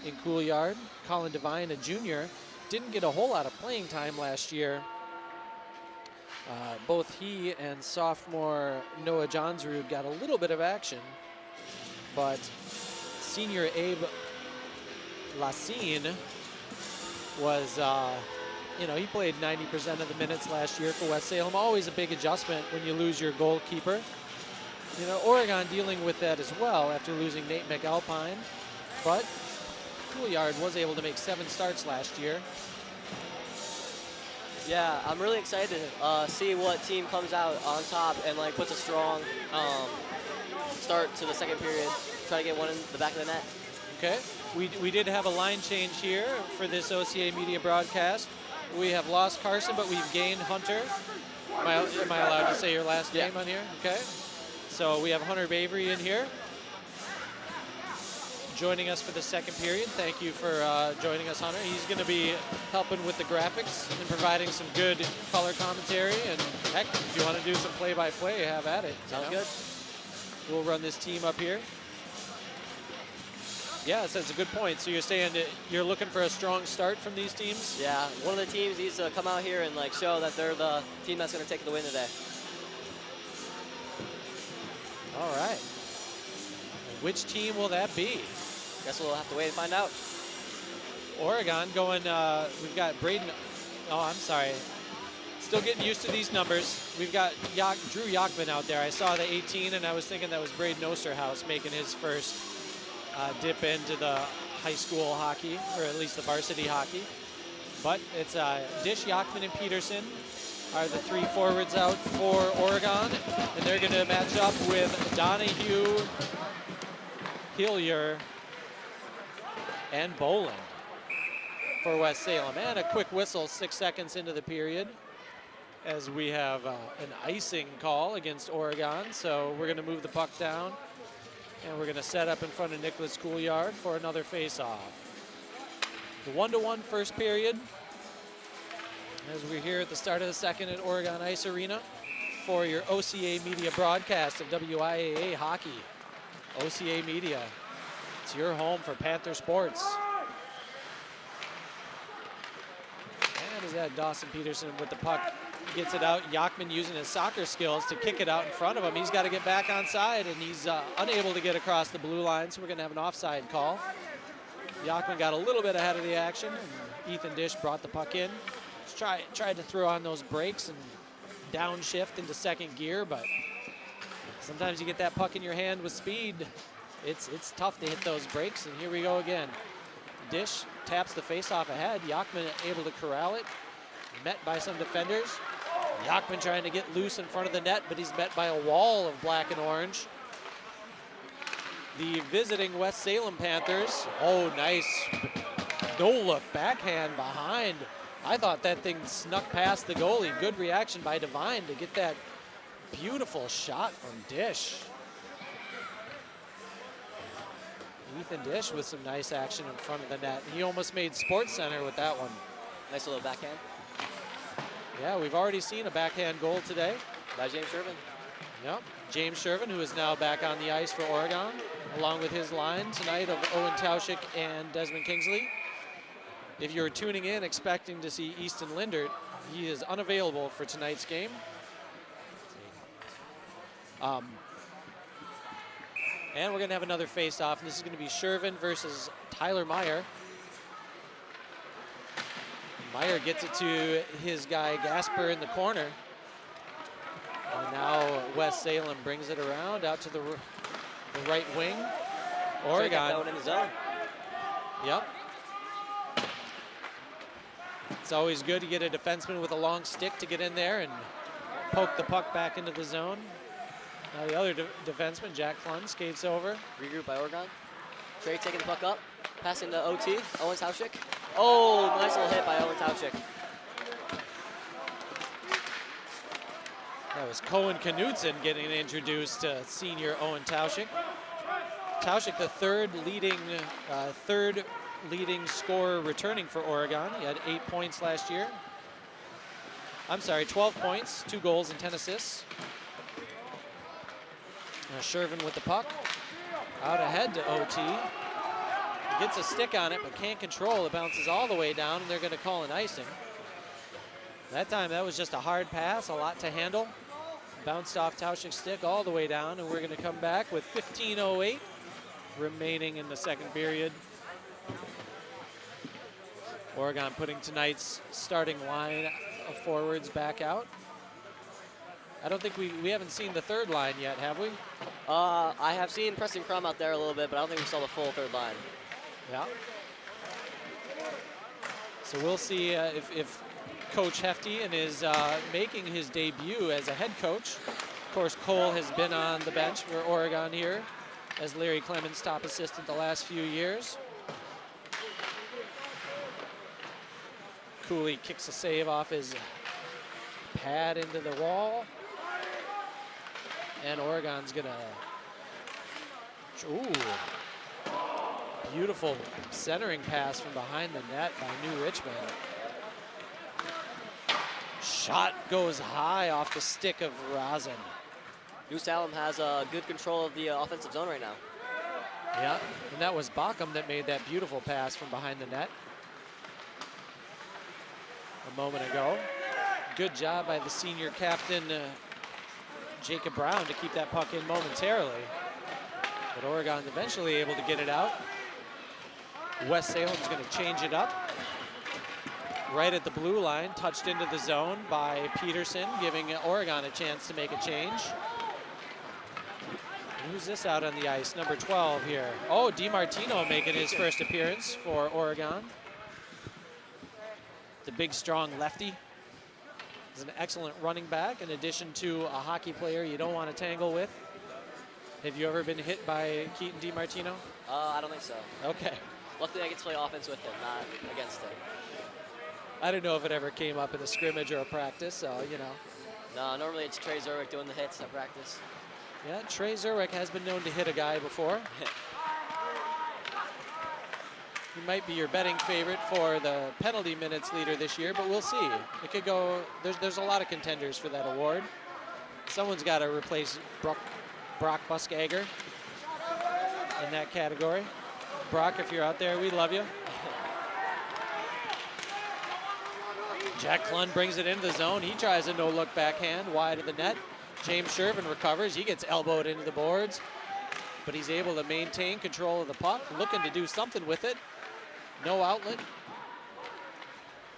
in Couillard. Colin Devine, a junior, didn't get a whole lot of playing time last year. Both he and sophomore Noah Johnsrud got a little bit of action, but senior Abe Lassine was, he played 90% of the minutes last year for West Salem. Always a big adjustment when you lose your goalkeeper. Oregon dealing with that as well after losing Nate McAlpine, but Couillard was able to make 7 starts last year. Yeah, I'm really excited to see what team comes out on top and puts a strong start to the second period. Try to get one in the back of the net. Okay, we did have a line change here for this OCA Media broadcast. We have lost Carson, but we've gained Hunter. Am I allowed to say your last name on here? Okay. So we have Hunter Bavery in here, joining us for the second period. Thank you for joining us, Hunter. He's going to be helping with the graphics and providing some good color commentary. And heck, if you want to do some play-by-play, have at it. Sounds good. We'll run this team up here. Yeah, so that's a good point. So you're saying that you're looking for a strong start from these teams? Yeah, one of the teams needs to come out here and show that they're the team that's going to take the win today. All right. Which team will that be? Guess we'll have to wait and find out. Oregon going, we've got Braden, I'm sorry. Still getting used to these numbers. We've got Drew Yachman out there. I saw the 18 and I was thinking that was Braden Osterhaus making his first dip into the high school hockey, or at least the varsity hockey. But it's Dish, Yachman, and Peterson are the 3 forwards out for Oregon, and they're going to match up with Donahue, Hillier, and Boland for West Salem. And a quick whistle 6 seconds into the period as we have an icing call against Oregon. So we're going to move the puck down, and we're going to set up in front of Nicholas Couillard for another face-off. The 1-to-1 first period, as we're here at the start of the second at Oregon Ice Arena for your OCA Media broadcast of WIAA hockey. OCA Media, it's your home for Panther sports. And as that Dawson Peterson with the puck gets it out, Yachman using his soccer skills to kick it out in front of him. He's got to get back on side, and he's unable to get across the blue line, so we're going to have an offside call. Yachman got a little bit ahead of the action, and Ethan Dish brought the puck in. Tried to throw on those brakes and downshift into second gear, but sometimes you get that puck in your hand with speed. It's tough to hit those brakes, and here we go again. Dish taps the faceoff ahead. Yachman able to corral it, met by some defenders. Yachman trying to get loose in front of the net, but he's met by a wall of black and orange. The visiting West Salem Panthers. Oh, nice no-look backhand behind. I thought that thing snuck past the goalie. Good reaction by Devine to get that beautiful shot from Dish. Ethan Dish with some nice action in front of the net. He almost made Sports Center with that one. Nice little backhand. Yeah, we've already seen a backhand goal today. By James Shervin. Yep, James Shervin, who is now back on the ice for Oregon, along with his line tonight of Owen Tauschik and Desmond Kingsley. if you're tuning in expecting to see Easton Lindert, he is unavailable for tonight's game. And we're going to have another face-off. This is going to be Shervin versus Tyler Meyer. Meyer gets it to his guy Gasper in the corner. And now West Salem brings it around out to the right wing. Oregon. In the zone. Yep. It's always good to get a defenseman with a long stick to get in there and poke the puck back into the zone. Now the other defenseman, Jack Klund, skates over. Regroup by Oregon. Trey taking the puck up. Passing to OT. Owen Tauschik. Oh, nice little hit by Owen Tauschik. That was Cohen Knutson getting introduced to senior Owen Tauschik. Tauschik, the third leading scorer returning for Oregon. He had 8 points last year. I'm sorry, 12 points, 2 goals and 10 assists. Now Shervin with the puck. Out ahead to OT. He gets a stick on it, but can't control. It bounces all the way down, and they're going to call an icing. That time, that was just a hard pass, a lot to handle. Bounced off Tauschik's stick all the way down, and we're going to come back with 15:08 remaining in the second period. Oregon putting tonight's starting line of forwards back out. I don't think we haven't seen the third line yet, have we? I have seen Preston Crum out there a little bit, but I don't think we saw the full third line. Yeah. So we'll see if Coach Hefty is making his debut as a head coach. Of course, Cole has been on the bench for Oregon here as Larry Clemens' top assistant the last few years. Cooley kicks a save off his pad into the wall. And Oregon's gonna, beautiful centering pass from behind the net by New Richmond. Shot goes high off the stick of Rosen. New Salem has good control of the offensive zone right now. Yeah, and that was Backham that made that beautiful pass from behind the net a moment ago. Good job by the senior captain, Jacob Brown, to keep that puck in momentarily. But Oregon eventually able to get it out. West Salem's going to change it up. Right at the blue line, touched into the zone by Peterson, giving Oregon a chance to make a change. Who's this out on the ice? Number 12 here. Oh, DiMartino making his first appearance for Oregon. The big, strong lefty. He's an excellent running back, in addition to a hockey player you don't want to tangle with. Have you ever been hit by Keaton DiMartino? I don't think so. Okay. Luckily, I get to play offense with him, not against him. I don't know if it ever came up in a scrimmage or a practice, so, you know. No, normally it's Trey Zerwick doing the hits at practice. Yeah, Trey Zerwick has been known to hit a guy before. He might be your betting favorite for the penalty minutes leader this year, but we'll see. It could go, there's a lot of contenders for that award. Someone's got to replace Brock Buskager in that category. Brock, if you're out there, we love you. Jack Klund brings it into the zone. He tries a no-look backhand wide of the net. James Shervin recovers. He gets elbowed into the boards, but he's able to maintain control of the puck, looking to do something with it. No outlet.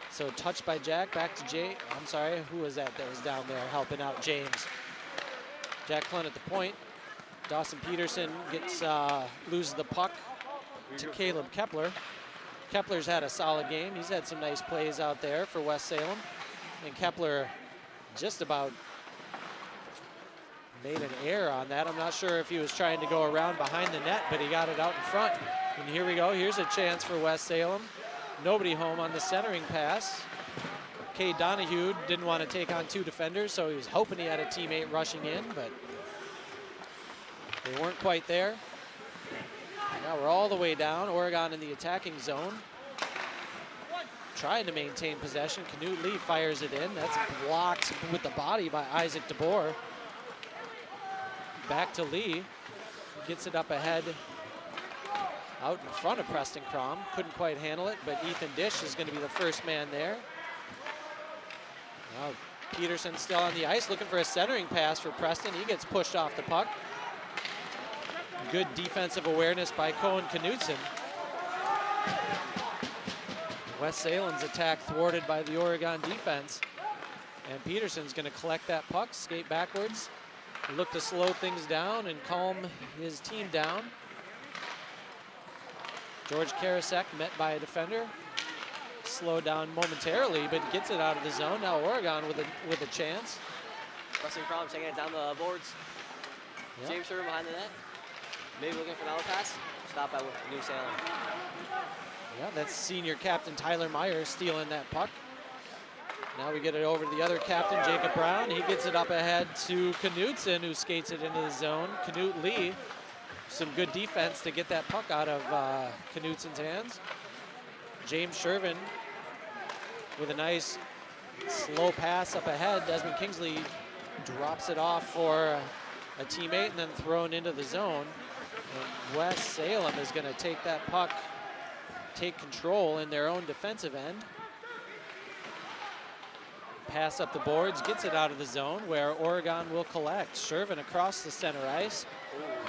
So touched by Jack, back to Jay. I'm sorry, who was that was down there helping out James? Jack Klund at the point. Dawson Peterson loses the puck to Caleb Kepler. Kepler's had a solid game. He's had some nice plays out there for West Salem. And Kepler just about made an error on that. I'm not sure if he was trying to go around behind the net, but he got it out in front. And here we go. Here's a chance for West Salem. Nobody home on the centering pass. Cade Donahue didn't want to take on 2 defenders, so he was hoping he had a teammate rushing in, but they weren't quite there. Now we're all the way down. Oregon in the attacking zone. Trying to maintain possession. Knut Lee fires it in. That's blocked with the body by Isaac DeBoer. Back to Lee. Gets it up ahead out in front of Preston Crom. Couldn't quite handle it, but Ethan Dish is going to be the first man there. Now Peterson still on the ice, looking for a centering pass for Preston. He gets pushed off the puck. Good defensive awareness by Cohen Knutson. West Salem's attack thwarted by the Oregon defense. And Peterson's going to collect that puck, skate backwards, look to slow things down and calm his team down. George Karasek met by a defender. Slowed down momentarily, but gets it out of the zone. Now Oregon with a chance. Preston Crom taking it down the boards. Yep. James Sherman behind the net. Maybe looking for an out pass. Stopped by New Salem. Yeah, that's senior captain Tyler Meyer stealing that puck. Now we get it over to the other captain, Jacob Brown. He gets it up ahead to Knutson, who skates it into the zone. Knut Lee, some good defense to get that puck out of Knutson's hands. James Shervin with a nice slow pass up ahead. Desmond Kingsley drops it off for a teammate and then thrown into the zone. And West Salem is going to take that puck, take control in their own defensive end. Pass up the boards, gets it out of the zone where Oregon will collect. Shervin across the center ice.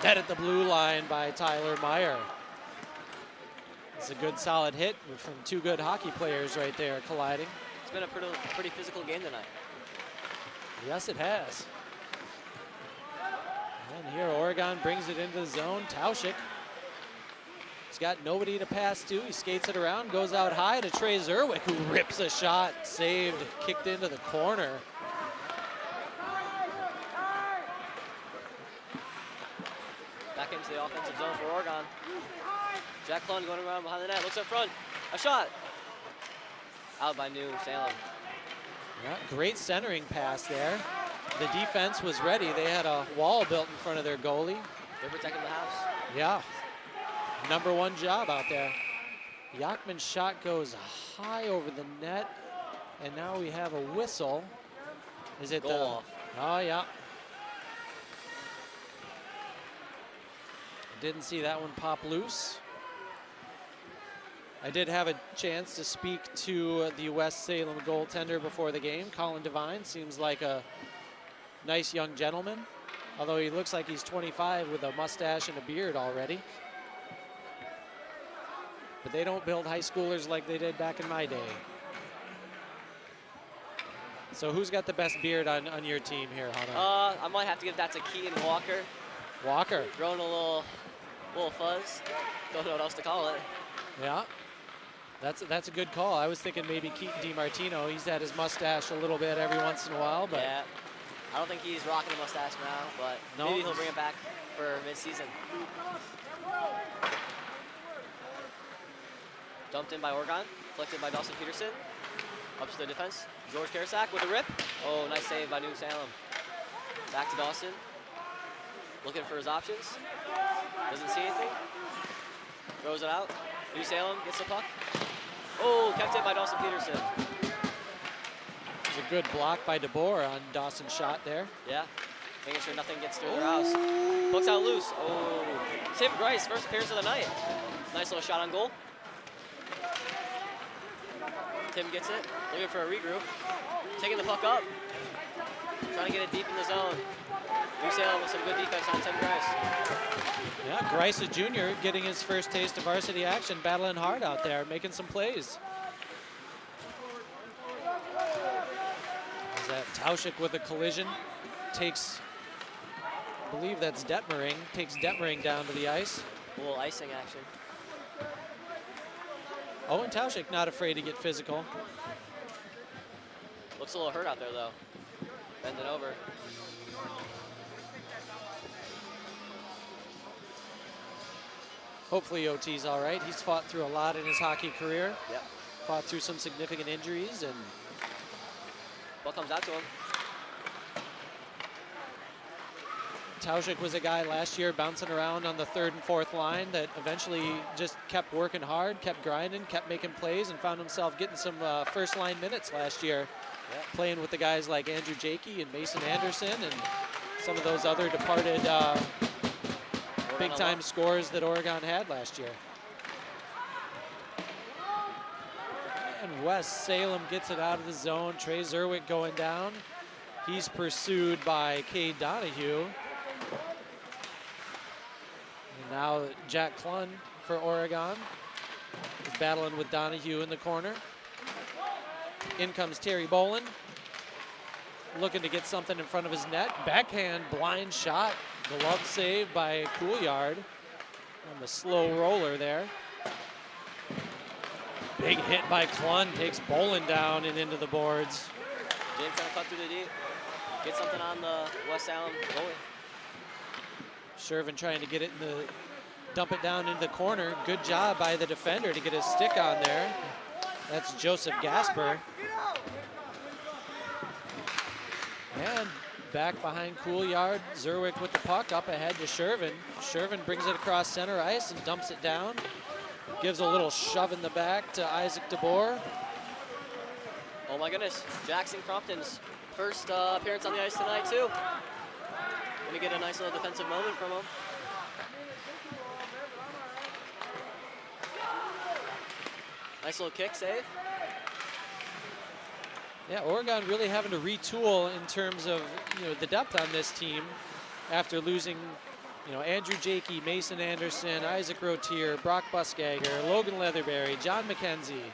Dead at the blue line by Tyler Meyer. It's a good solid hit from two good hockey players right there colliding. It's been a pretty physical game tonight. Yes, it has. And here Oregon brings it into the zone. Tauschik. He's got nobody to pass to. He skates it around, goes out high to Trey Zerwick, who rips a shot, saved, kicked into the corner. Back into the offensive zone for Oregon. Jack Clun going around behind the net, looks up front. A shot. Out by New Salem. Yeah, great centering pass there. The defense was ready. They had a wall built in front of their goalie. They're protecting the house. Yeah, number one job out there. Yachman's shot goes high over the net, and now we have a whistle. Is it Goal off. Oh, yeah. Didn't see that one pop loose. I did have a chance to speak to the West Salem goaltender before the game. Colin Devine seems like a nice young gentleman, although he looks like he's 25 with a mustache and a beard already. But they don't build high schoolers like they did back in my day. So who's got the best beard on your team here, Hunter? I might have to give that to Keaton Walker. Walker. Growing a little fuzz. Don't know what else to call it. Yeah, that's a good call. I was thinking maybe Keaton DiMartino. He's had his mustache a little bit every once in a while, but yeah, I don't think he's rocking a mustache now, but no. Maybe he'll bring it back for mid-season. Dumped in by Oregon, collected by Dawson Peterson. Up to the defense. George Karasek with a rip. Oh, nice save by New Salem. Back to Dawson. Looking for his options. Doesn't see anything. Throws it out. New Salem gets the puck. Oh, kept in by Dawson Peterson. It was a good block by DeBoer on Dawson's shot there. Yeah, making sure nothing gets through their house. Puck's out loose. Oh, Tim Grice, first appearance of the night. Nice little shot on goal. Tim gets it, looking for a regroup. Taking the puck up. Trying to get it deep in the zone. New Salem with some good defense on Tim Grice. Yeah, Grice, a junior, getting his first taste of varsity action, battling hard out there, making some plays. Is that Tauschik with a collision? Takes, I believe that's Detmering, takes Detmering down to the ice. A little icing action. Owen Tauschik not afraid to get physical. Looks a little hurt out there though. Bending over. Hopefully OT's all right. He's fought through a lot in his hockey career. Yep. Fought through some significant injuries, and Ball comes out to him. Tauschik was a guy last year bouncing around on the third and fourth line that eventually just kept working hard, kept grinding, kept making plays, and found himself getting some first line minutes last year. Yep. Playing with the guys like Andrew Jakey and Mason Anderson and some of those other departed big-time scores that Oregon had last year. West Salem gets it out of the zone. Trey Zerwick going down. He's pursued by Cade Donahue. And now Jack Klun for Oregon is battling with Donahue in the corner. In comes Terry Bolin, looking to get something in front of his net. Backhand blind shot. Glove save by Couillard on the slow roller there. Big hit by Klun, takes Bolin down and into the boards. James trying to cut through the D. Get something on the West Salem goalie. Shervin trying to get it in the, dump it down into the corner. Good job by the defender to get his stick on there. That's Joseph Gasper. And back behind Couillard. Zerwick with the puck up ahead to Shervin. Shervin brings it across center ice and dumps it down. Gives a little shove in the back to Isaac DeBoer. Oh my goodness, Jackson Crompton's first appearance on the ice tonight too. Gonna get a nice little defensive moment from him. Nice little kick save. Yeah, Oregon really having to retool in terms of, you know, the depth on this team after losing, you know, Andrew Jakey, Mason Anderson, Isaac Rotier, Brock Buskagger, Logan Leatherberry, John McKenzie.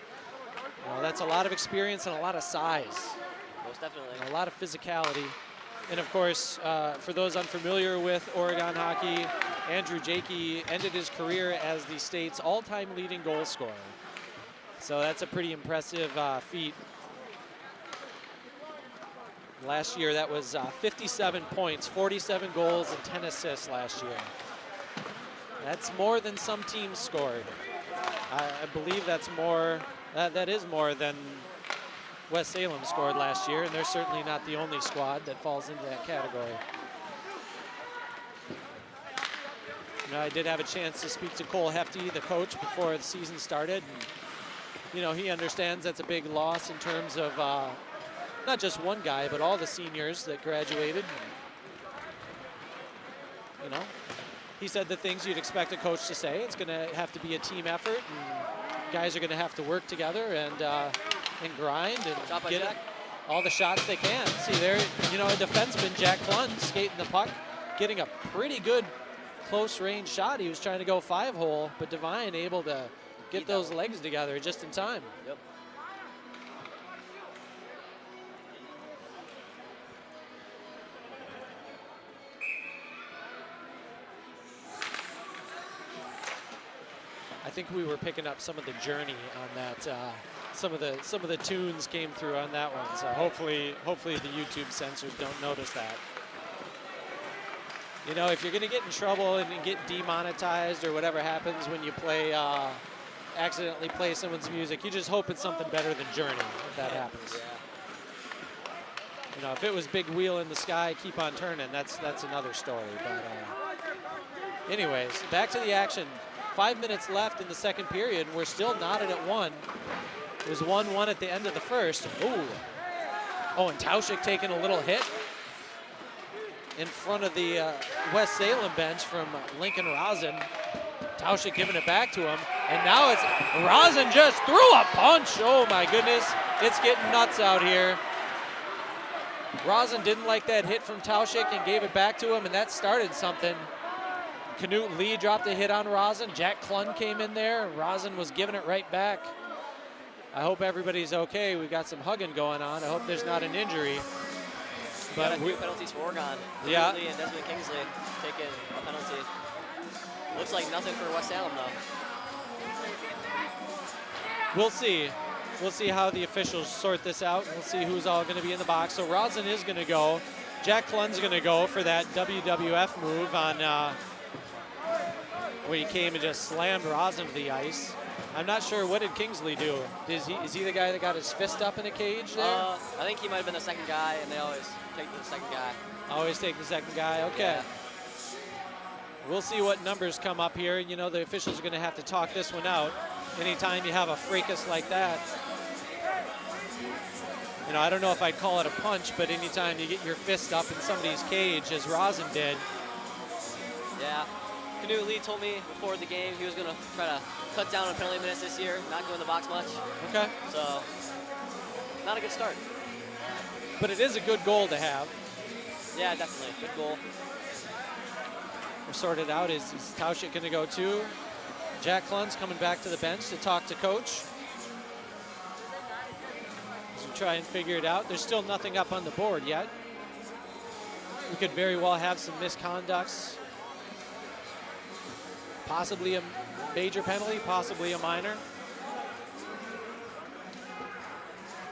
Well, that's a lot of experience and a lot of size. Most definitely. And a lot of physicality. And of course, for those unfamiliar with Oregon hockey, Andrew Jakey ended his career as the state's all-time leading goal scorer. So that's a pretty impressive feat. Last year, that was 57 points, 47 goals, and 10 assists last year. That's more than some teams scored. I believe that's more, that is more than West Salem scored last year, and they're certainly not the only squad that falls into that category. You know, I did have a chance to speak to Cole Hefty, the coach, before the season started. And, you know, he understands that's a big loss in terms of not just one guy, but all the seniors that graduated. You know, he said the things you'd expect a coach to say. It's going to have to be a team effort, and guys are going to have to work together and grind and get all the shots they can. See there, you know, a defenseman, Jack Klun, skating the puck, getting a pretty good close range shot. He was trying to go 5-hole, but Devine able to get those legs together just in time. Yep. I think we were picking up some of the journey on that. Some of the tunes came through on that one. So hopefully the YouTube censors don't notice that. You know, if you're going to get in trouble and get demonetized or whatever happens when you play, accidentally play someone's music, you just hope it's something better than Journey if that happens. Yeah. You know, if it was Big Wheel in the Sky, Keep on Turning, that's another story. But anyways, back to the action. 5 minutes left in the second period. We're still knotted at 1. It was 1-1 at the end of the first. Ooh. Oh, and Tauschik taking a little hit in front of the West Salem bench from Lincoln Rosen. Tauschik giving it back to him. And now it's Rosen just threw a punch. Oh my goodness. It's getting nuts out here. Rosen didn't like that hit from Tauschik and gave it back to him, and that started something. Knut Lee dropped a hit on Rosen. Jack Klun came in there. Rosen was giving it right back. I hope everybody's okay. We've got some hugging going on. I hope there's not an injury. But two penalties for Oregon. Yeah. Lee and Desmond Kingsley taking a penalty. Looks like nothing for West Salem though. We'll see. We'll see how the officials sort this out. We'll see who's all going to be in the box. So Rosen is going to go. Jack Klun's going to go for that WWF move on where he came and just slammed Rosen to the ice. I'm not sure, what did Kingsley do? Is he the guy that got his fist up in a cage there? I think he might have been the second guy, and they always take the second guy. Always take the second guy, okay. Yeah. We'll see what numbers come up here. You know, the officials are going to have to talk this one out. Anytime you have a fracas like that, you know, I don't know if I'd call it a punch, but anytime you get your fist up in somebody's cage, as Rosen did. Yeah. Canute Lee told me before the game he was going to try to cut down on penalty minutes this year, not go in the box much. Okay. So, not a good start. But it is a good goal to have. Yeah, definitely. Good goal. We're sorted out. Is Tauschik going to go too? Jack Klun's coming back to the bench to talk to coach. As we try and figure it out. There's still nothing up on the board yet. We could very well have some misconducts. Possibly a major penalty, possibly a minor.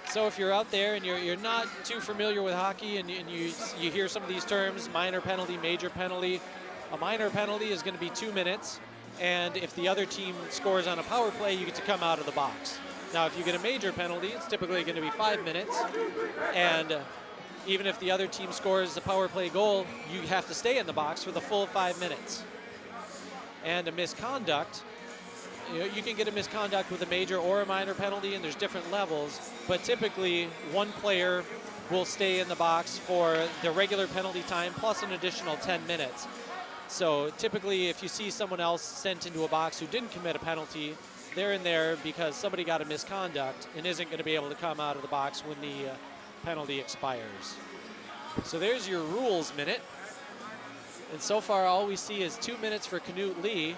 So if you're out there and you're not too familiar with hockey and you hear some of these terms, minor penalty, major penalty, a minor penalty is going to be 2 minutes, and if the other team scores on a power play, you get to come out of the box. Now, if you get a major penalty, it's typically going to be 5 minutes, and even if the other team scores a power play goal, you have to stay in the box for the full 5 minutes. And a misconduct, you can get a misconduct with a major or a minor penalty, and there's different levels, but typically one player will stay in the box for the regular penalty time plus an additional 10 minutes. So typically if you see someone else sent into a box who didn't commit a penalty, they're in there because somebody got a misconduct and isn't going to be able to come out of the box when the penalty expires. So there's your rules minute. And so far all we see is 2 minutes for Canute Lee.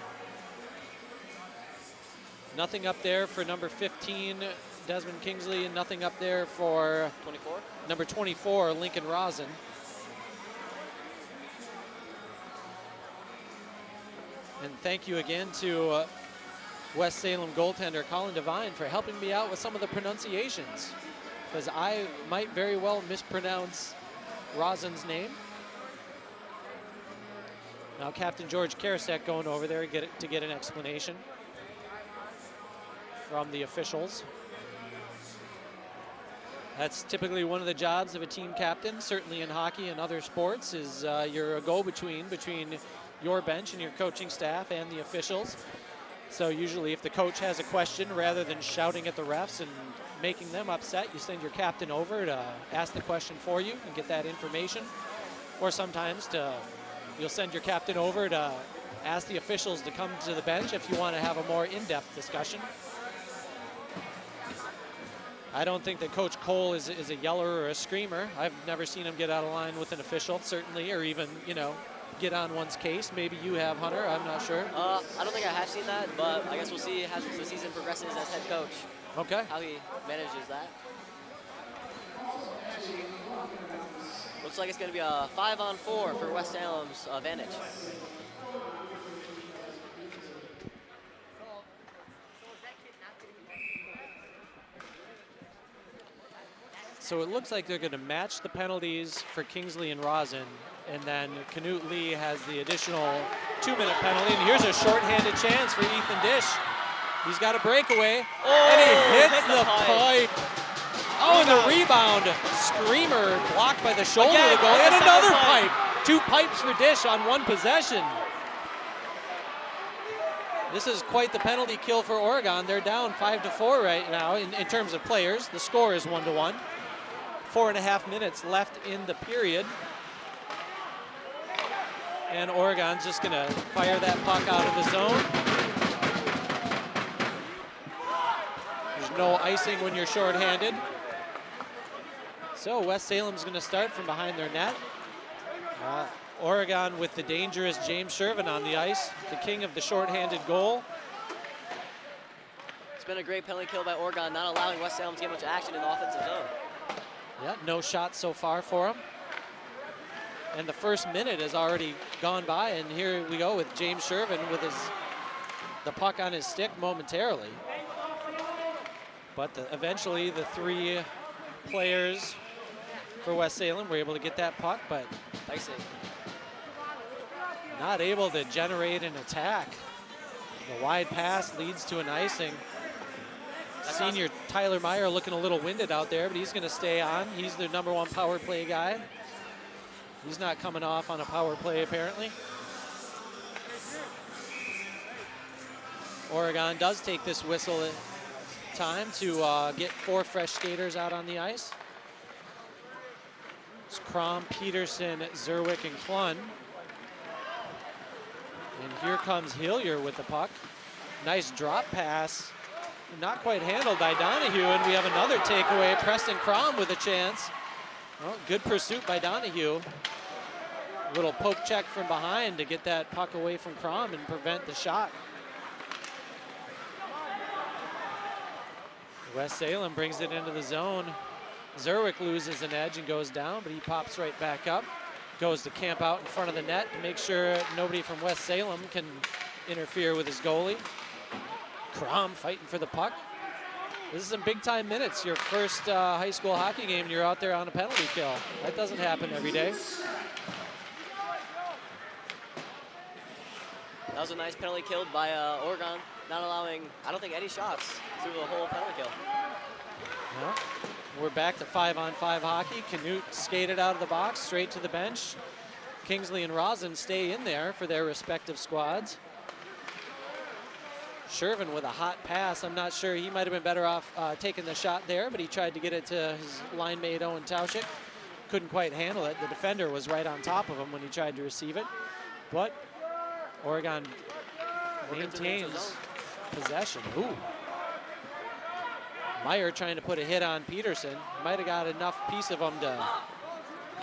Nothing up there for number 15, Desmond Kingsley, and nothing up there for 24? Number 24, Lincoln Rosen. And thank you again to West Salem goaltender Colin Devine for helping me out with some of the pronunciations, because I might very well mispronounce Rosen's name. Now Captain George Karasek going over there to get an explanation from the officials. That's typically one of the jobs of a team captain, certainly in hockey and other sports, is you're a go-between between your bench and your coaching staff and the officials. So usually if the coach has a question, rather than shouting at the refs and making them upset, you send your captain over to ask the question for you and get that information. Or sometimes you'll send your captain over to ask the officials to come to the bench if you want to have a more in-depth discussion. I don't think that Coach Cole is a yeller or a screamer. I've never seen him get out of line with an official, certainly, or even, get on one's case. Maybe you have, Hunter. I'm not sure. I don't think I have seen that, but I guess we'll see as the season progresses as head coach. Okay. How he manages that. Looks like it's going to be a 5-on-4 for West Salem's advantage. So it looks like they're going to match the penalties for Kingsley and Rosen, and then Canute Lee has the additional 2-minute penalty. And here's a shorthanded chance for Ethan Dish. He's got a breakaway, and he hits the pipe. Oh, and the rebound. Screamer blocked by the shoulder of the goal, and another pipe. 2 pipes for Dish on one possession. This is quite the penalty kill for Oregon. They're down 5-4 right now in terms of players. The score is 1-1. 4.5 minutes left in the period. And Oregon's just going to fire that puck out of the zone. There's no icing when you're shorthanded. So West Salem's going to start from behind their net. Oregon with the dangerous James Shervin on the ice, the king of the shorthanded goal. It's been a great penalty kill by Oregon, not allowing West Salem to get much action in the offensive zone. Yeah, no shots so far for him. And the first minute has already gone by, and here we go with James Shervin with the puck on his stick momentarily. But eventually the 3 players for West Salem were able to get that puck, but icing. Not able to generate an attack. The wide pass leads to an icing. Senior Tyler Meyer looking a little winded out there, but he's going to stay on. He's the #1 power play guy. He's not coming off on a power play, apparently. Oregon does take this whistle time to get 4 fresh skaters out on the ice. It's Crom, Peterson, Zerwick, and Klun. And here comes Hillier with the puck. Nice drop pass. Not quite handled by Donahue, and we have another takeaway. Preston Crom with a chance. Well, good pursuit by Donahue. Little poke check from behind to get that puck away from Crom and prevent the shot. West Salem brings it into the zone. Zerwick loses an edge and goes down, but he pops right back up. Goes to camp out in front of the net to make sure nobody from West Salem can interfere with his goalie. Crom fighting for the puck. This is some big time minutes. Your first high school hockey game and you're out there on a penalty kill. That doesn't happen every day. That was a nice penalty killed by Oregon, not allowing, I don't think, any shots through the whole penalty kill. Well, we're back to 5-on-5 hockey. Canute skated out of the box, straight to the bench. Kingsley and Rosin stay in there for their respective squads. Shervin with a hot pass. I'm not sure, he might have been better off taking the shot there, but he tried to get it to his line mate Owen Tauschik. Couldn't quite handle it. The defender was right on top of him when he tried to receive it. But Oregon maintains possession. Ooh. Meyer trying to put a hit on Peterson. Might have got enough piece of him to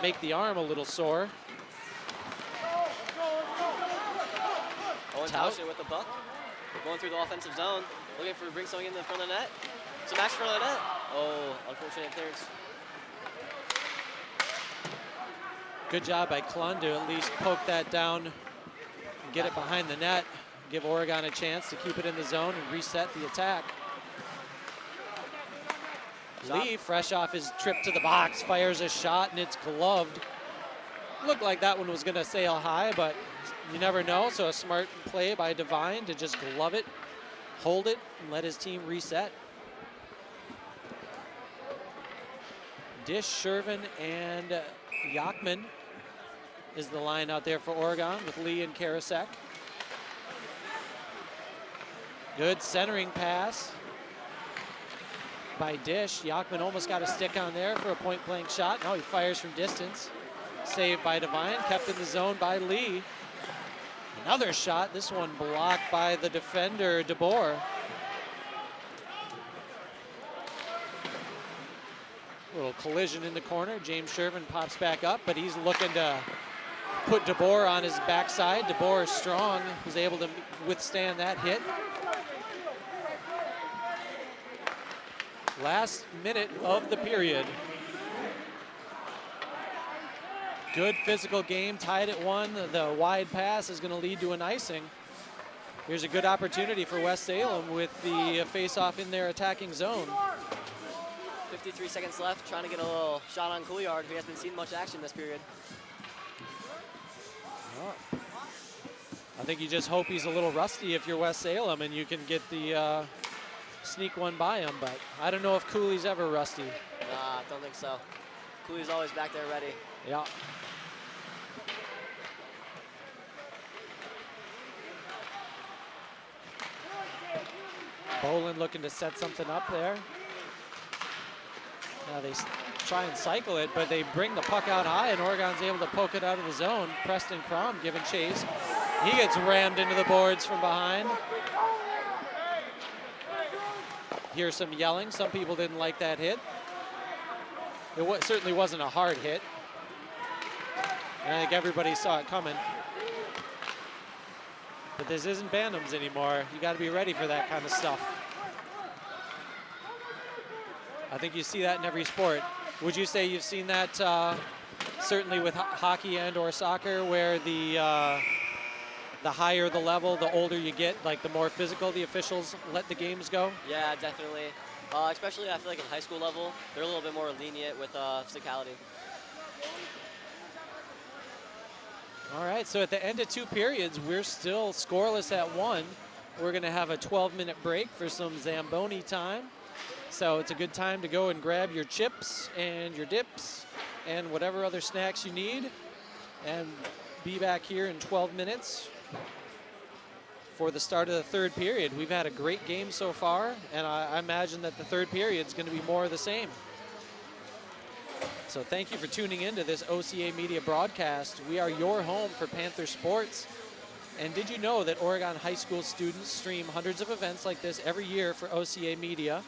make the arm a little sore. Owen Tauschik with the puck. Going through the offensive zone. Looking for bring something in the front of the net. Some action in front of the net. Oh, unfortunate clearance. Good job by Klund to at least poke that down and get it behind the net. Give Oregon a chance to keep it in the zone and reset the attack. Lee, fresh off his trip to the box, fires a shot and it's gloved. Looked like that one was going to sail high, but you never know. So a smart play by Devine to just glove it, hold it, and let his team reset. Dish, Shervin, and Yachman is the line out there for Oregon with Lee and Karasek. Good centering pass by Dish. Yachman almost got a stick on there for a point-blank shot. Now he fires from distance. Saved by Devine, kept in the zone by Lee. Another shot, this one blocked by the defender, DeBoer. Little collision in the corner. James Shervin pops back up, but he's looking to put DeBoer on his backside. DeBoer is strong, was able to withstand that hit. Last minute of the period. Good physical game, tied at 1. The wide pass is going to lead to an icing. Here's a good opportunity for West Salem with the face-off in their attacking zone. 53 seconds left, trying to get a little shot on Couillard, who hasn't seen much action this period. Oh. I think you just hope he's a little rusty if you're West Salem and you can get the sneak one by him, but I don't know if Cooley's ever rusty. Nah, don't think so. Cooley's always back there ready. Yeah. Bolin looking to set something up there. Now they try and cycle it, but they bring the puck out high, and Oregon's able to poke it out of the zone. Preston Crom giving chase. He gets rammed into the boards from behind. Here's some yelling. Some people didn't like that hit. It certainly wasn't a hard hit. And I think everybody saw it coming. But this isn't Bantams anymore. You got to be ready for that kind of stuff. I think you see that in every sport. Would you say you've seen that certainly with hockey and or soccer, where the higher the level, the older you get, like the more physical the officials let the games go? Yeah, definitely. Especially I feel like in high school level, they're a little bit more lenient with physicality. All right, so at the end of 2 periods, we're still scoreless at 1. We're going to have a 12-minute break for some Zamboni time. So it's a good time to go and grab your chips and your dips and whatever other snacks you need, and be back here in 12 minutes for the start of the 3rd period. We've had a great game so far, and I imagine that the 3rd period is going to be more of the same. So thank you for tuning in to this OCA Media broadcast. We are your home for Panther sports. And did you know that Oregon high school students stream hundreds of events like this every year for OCA Media?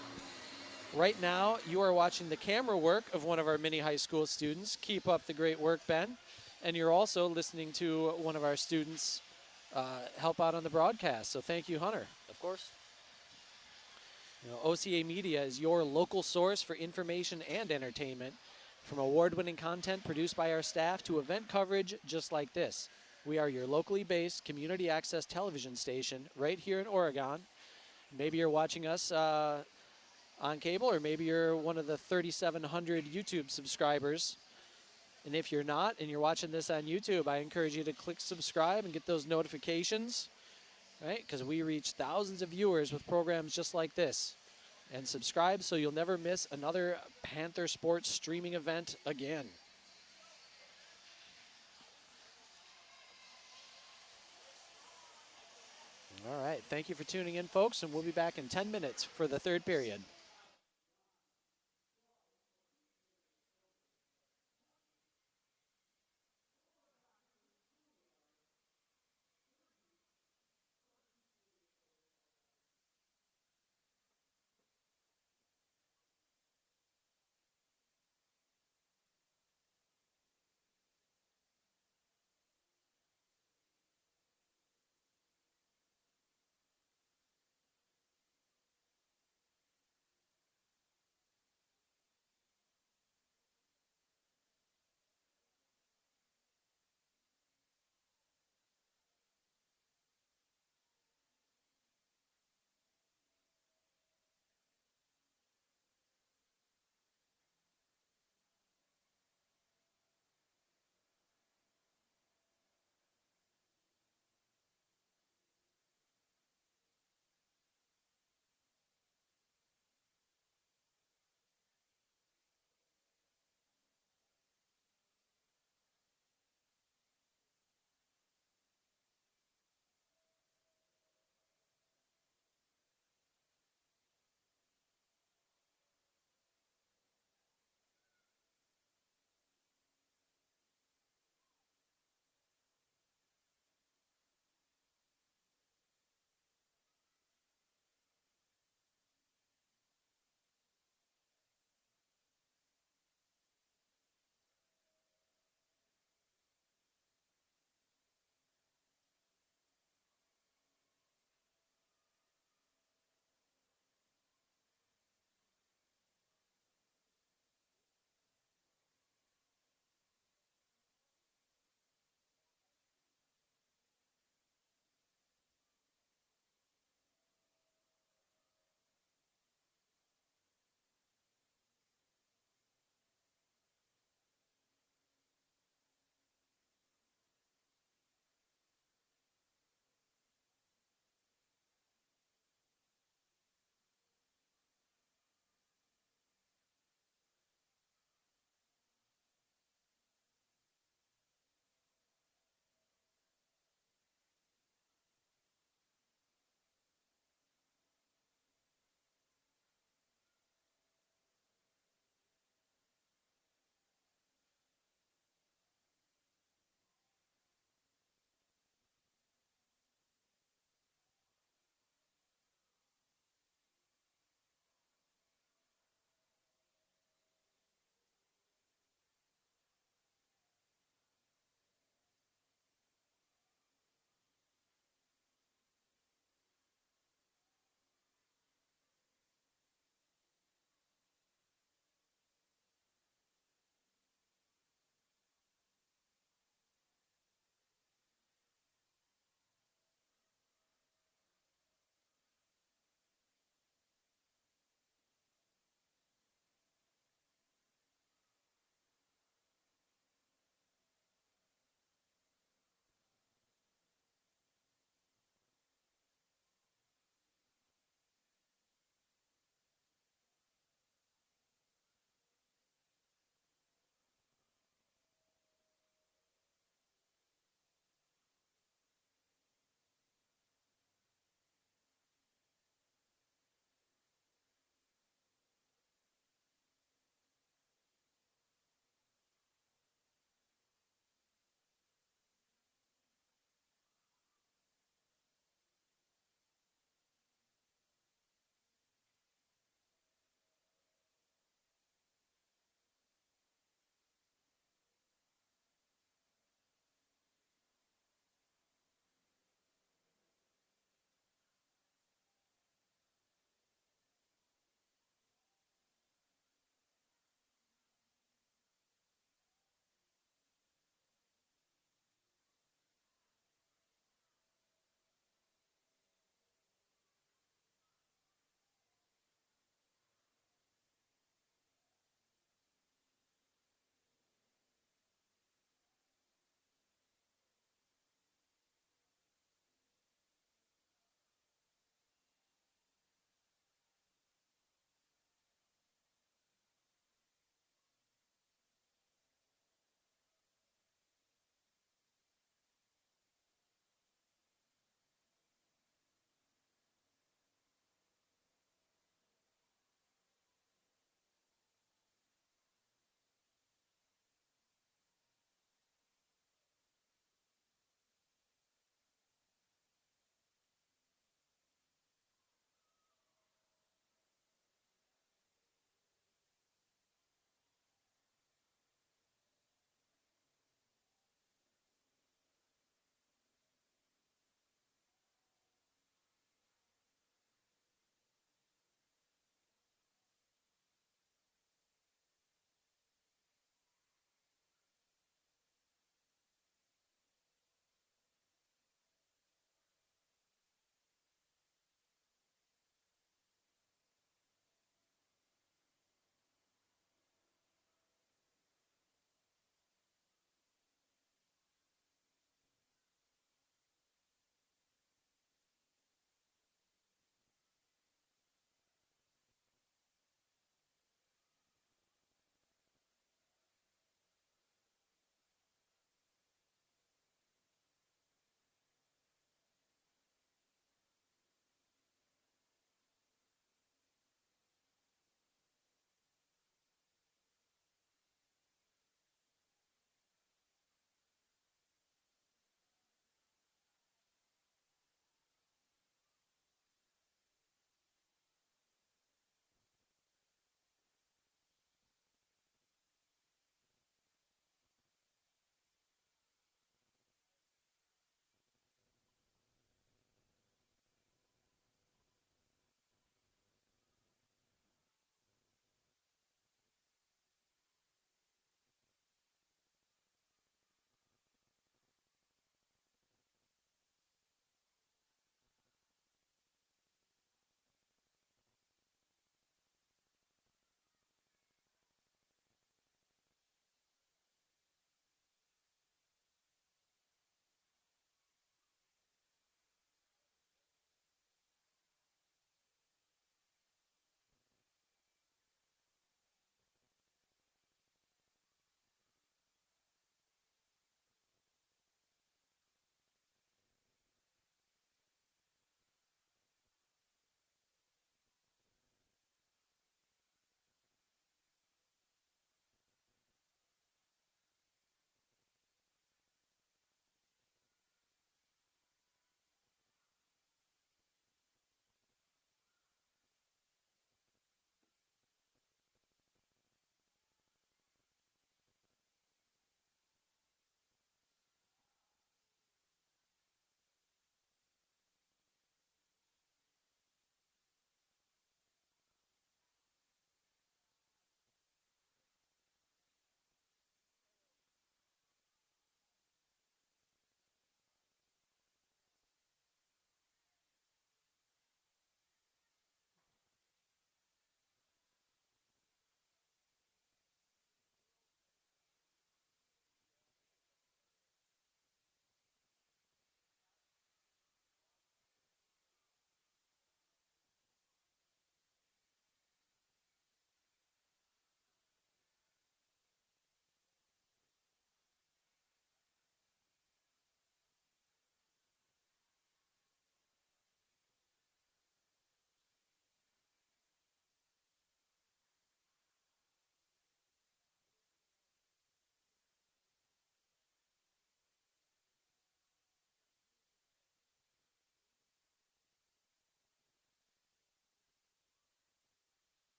Right now, you are watching the camera work of one of our mini high school students. Keep up the great work, Ben. And you're also listening to one of our students help out on the broadcast. So thank you, Hunter. Of course. You know, OCA Media is your local source for information and entertainment, from award-winning content produced by our staff to event coverage just like this. We are your locally based community access television station right here in Oregon. Maybe you're watching us on cable, or maybe you're one of the 3,700 YouTube subscribers. And if you're not and you're watching this on YouTube, I encourage you to click subscribe and get those notifications, right? Because we reach thousands of viewers with programs just like this. And subscribe so you'll never miss another Panther sports streaming event again. All right, thank you for tuning in, folks, and we'll be back in 10 minutes for the third period.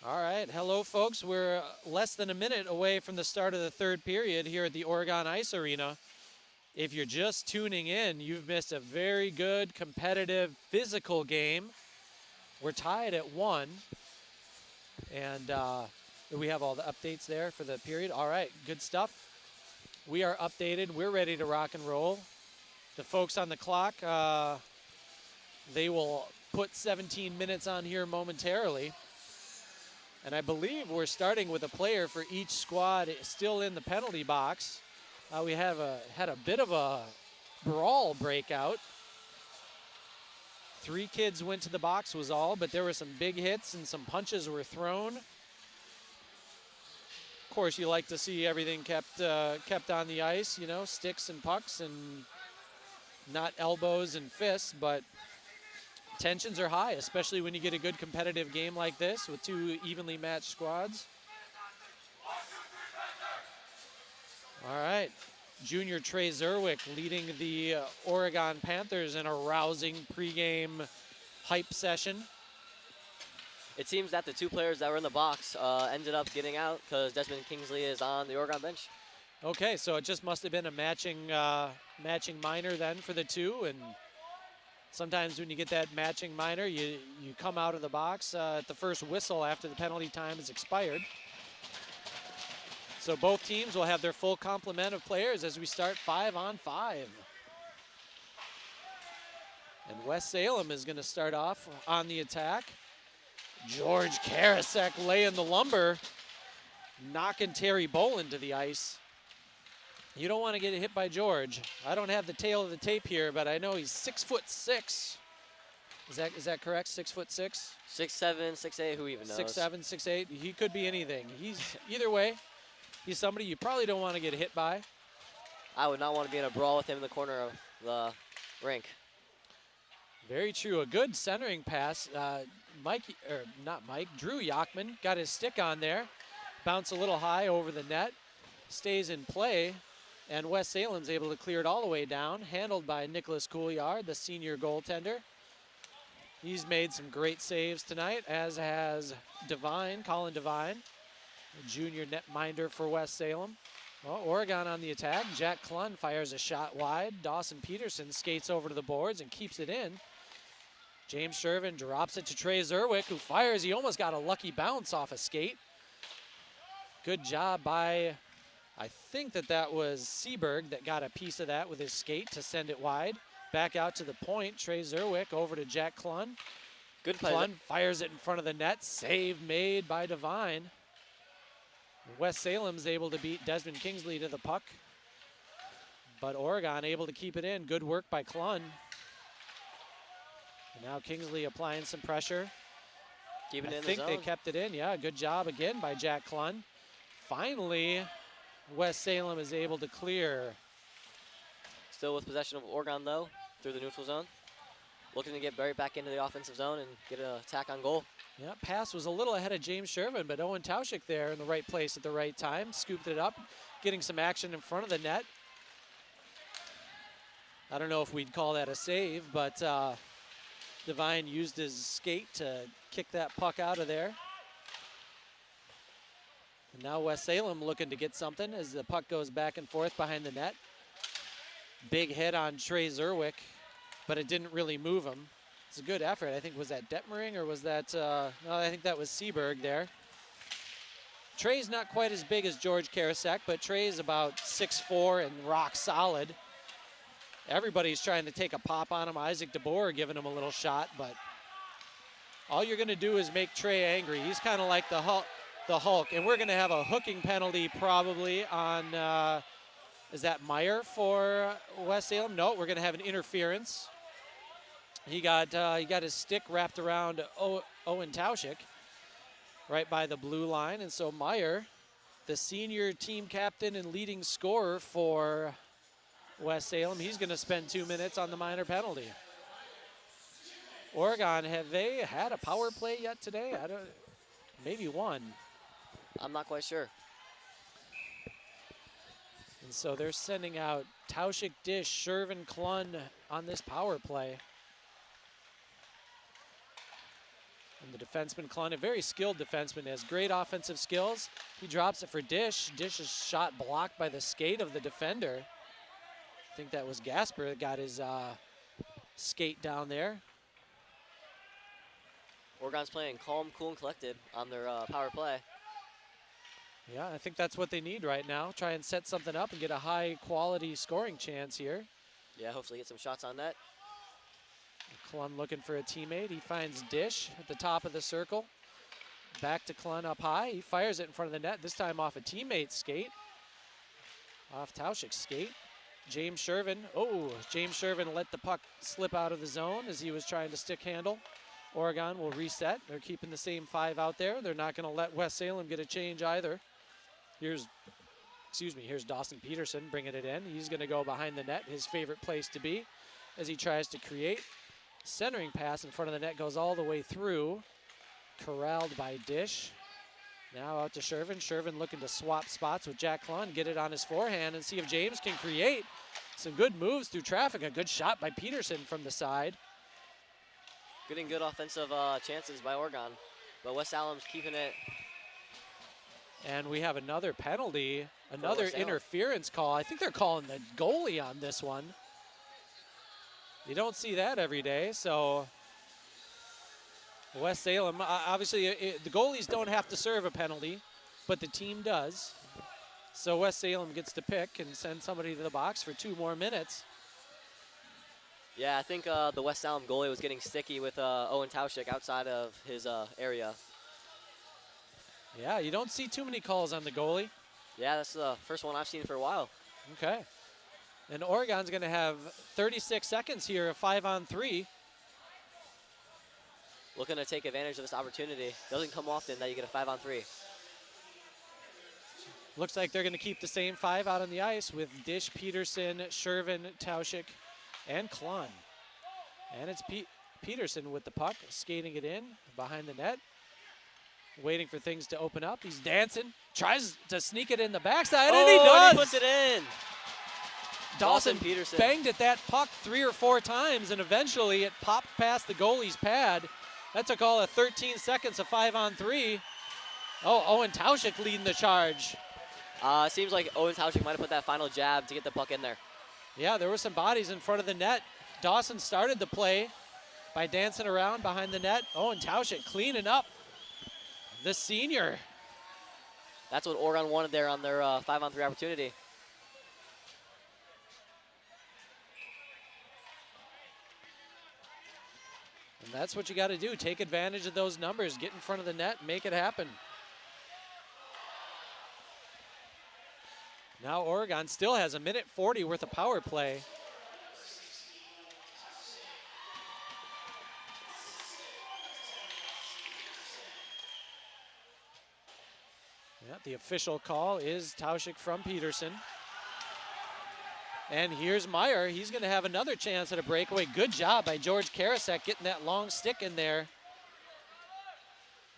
All right, hello folks. We're less than a minute away from the start of the third period here at the Oregon Ice Arena. If you're just tuning in, you've missed a very good, competitive, physical game. We're tied at 1, and we have all the updates there for the period. All right, good stuff. We are updated. We're ready to rock and roll. The folks on the clock, they will put 17 minutes on here momentarily. And I believe we're starting with a player for each squad still in the penalty box. We had a bit of a brawl breakout. 3 kids went to the box was all, but there were some big hits and some punches were thrown. Of course, you like to see everything kept on the ice, you know, sticks and pucks and not elbows and fists, but tensions are high, especially when you get a good competitive game like this with 2 evenly matched squads. All right, junior Trey Zerwick leading the Oregon Panthers in a rousing pregame hype session. It seems that the 2 players that were in the box ended up getting out because Desmond Kingsley is on the Oregon bench. Okay, so it just must have been a matching minor then for the 2, and sometimes when you get that matching minor, you come out of the box at the first whistle after the penalty time has expired. So both teams will have their full complement of players as we start 5-on-5. And West Salem is going to start off on the attack. George Karasek laying the lumber, knocking Terry Boland to the ice. You don't want to get hit by George. I don't have the tail of the tape here, but I know he's 6'6". Is that correct? 6'6"? 6'7", 6'8", who even knows? 6'7", 6'8". He could be anything. He's either way. He's somebody you probably don't want to get hit by. I would not want to be in a brawl with him in the corner of the rink. Very true. A good centering pass. Drew Yachman got his stick on there. Bounce a little high over the net. Stays in play. And West Salem's able to clear it all the way down. Handled by Nicholas Couillard, the senior goaltender. He's made some great saves tonight, as has Colin Devine, the junior netminder for West Salem. Well, Oregon on the attack. Jack Klun fires a shot wide. Dawson Peterson skates over to the boards and keeps it in. James Shervin drops it to Trey Zerwick, who fires. He almost got a lucky bounce off a skate. Good job by, I think that was Seberg that got a piece of that with his skate to send it wide. Back out to the point. Trey Zerwick over to Jack Klun. Good play. Klun fires it in front of the net. Save made by Devine. West Salem's able to beat Desmond Kingsley to the puck. But Oregon able to keep it in. Good work by Klun. And now Kingsley applying some pressure. Keep it in the zone. I think they kept it in. Yeah, good job again by Jack Klun. Finally, West Salem is able to clear. Still with possession of Oregon, though, through the neutral zone. Looking to get buried back into the offensive zone and get an attack on goal. Yeah, pass was a little ahead of James Shervin, but Owen Tauschik there in the right place at the right time. Scooped it up, getting some action in front of the net. I don't know if we'd call that a save, but Devine used his skate to kick that puck out of there. And now West Salem looking to get something as the puck goes back and forth behind the net. Big hit on Trey Zerwick, but it didn't really move him. It's a good effort. I think, was that Detmering or was that, no, I think that was Seberg there. Trey's not quite as big as George Karasek, but Trey's about 6'4" and rock solid. Everybody's trying to take a pop on him. Isaac DeBoer giving him a little shot, but all you're going to do is make Trey angry. He's kind of like the Hulk, and we're going to have a hooking penalty probably on, is that Meyer for West Salem? No, we're going to have an interference. He got his stick wrapped around Owen Tauschik right by the blue line, and so Meyer, the senior team captain and leading scorer for West Salem, he's going to spend 2 minutes on the minor penalty. Oregon, have they had a power play yet today? Maybe one. I'm not quite sure. And so they're sending out Tauschik, Dish, Shervin, Klun on this power play. And the defenseman, Klun, a very skilled defenseman, has great offensive skills. He drops it for Dish. Dish is shot blocked by the skate of the defender. I think that was Gasper that got his skate down there. Oregon's playing calm, cool, and collected on their power play. Yeah, I think that's what they need right now. Try and set something up and get a high-quality scoring chance here. Yeah, hopefully get some shots on net. Klun looking for a teammate. He finds Dish at the top of the circle. Back to Klun up high. He fires it in front of the net, this time off a teammate's skate. Off Tauschik's skate. James Shervin. Oh, James Shervin let the puck slip out of the zone as he was trying to stick handle. Oregon will reset. They're keeping the same 5 out there. They're not going to let West Salem get a change either. Here's Dawson Peterson bringing it in. He's going to go behind the net, his favorite place to be, as he tries to create. Centering pass in front of the net goes all the way through. Corralled by Dish. Now out to Shervin. Shervin looking to swap spots with Jack Klun, get it on his forehand and see if James can create some good moves through traffic. A good shot by Peterson from the side. Getting good offensive chances by Oregon, but West Salem's keeping it. And we have another penalty, another West Salem. interference call. I think they're calling the goalie on this one. You don't see that every day, so West Salem, obviously the goalies don't have to serve a penalty, but the team does. So West Salem gets to pick and send somebody to the box for 2 more minutes. Yeah, I think the West Salem goalie was getting sticky with Owen Tauschik outside of his area. Yeah, you don't see too many calls on the goalie. Yeah, that's the first one I've seen for a while. Okay. And Oregon's going to have 36 seconds here, a 5-on-3. Looking to take advantage of this opportunity. Doesn't come often that you get a 5-on-3. Looks like they're going to keep the same 5 out on the ice with Dish, Peterson, Shervin, Tauschik, and Klun. And it's Peterson with the puck, skating it in behind the net, waiting for things to open up. He's dancing, tries to sneak it in the backside, and he does! And he puts it in! Dawson Peterson banged at that puck 3 or 4 times, and eventually it popped past the goalie's pad. That took all of 13 seconds of 5-on-3. Oh, Owen Tauschik leading the charge. Seems like Owen Tauschik might have put that final jab to get the puck in there. Yeah, there were some bodies in front of the net. Dawson started the play by dancing around behind the net. Owen Tauschik cleaning up the senior. That's what Oregon wanted there on their 5-on-3 opportunity. And that's what you got to do. Take advantage of those numbers. Get in front of the net, make it happen. Now Oregon still has 1:40 worth of power play. Yeah, the official call is Tauschik from Peterson. And here's Meyer. He's going to have another chance at a breakaway. Good job by George Karasek getting that long stick in there.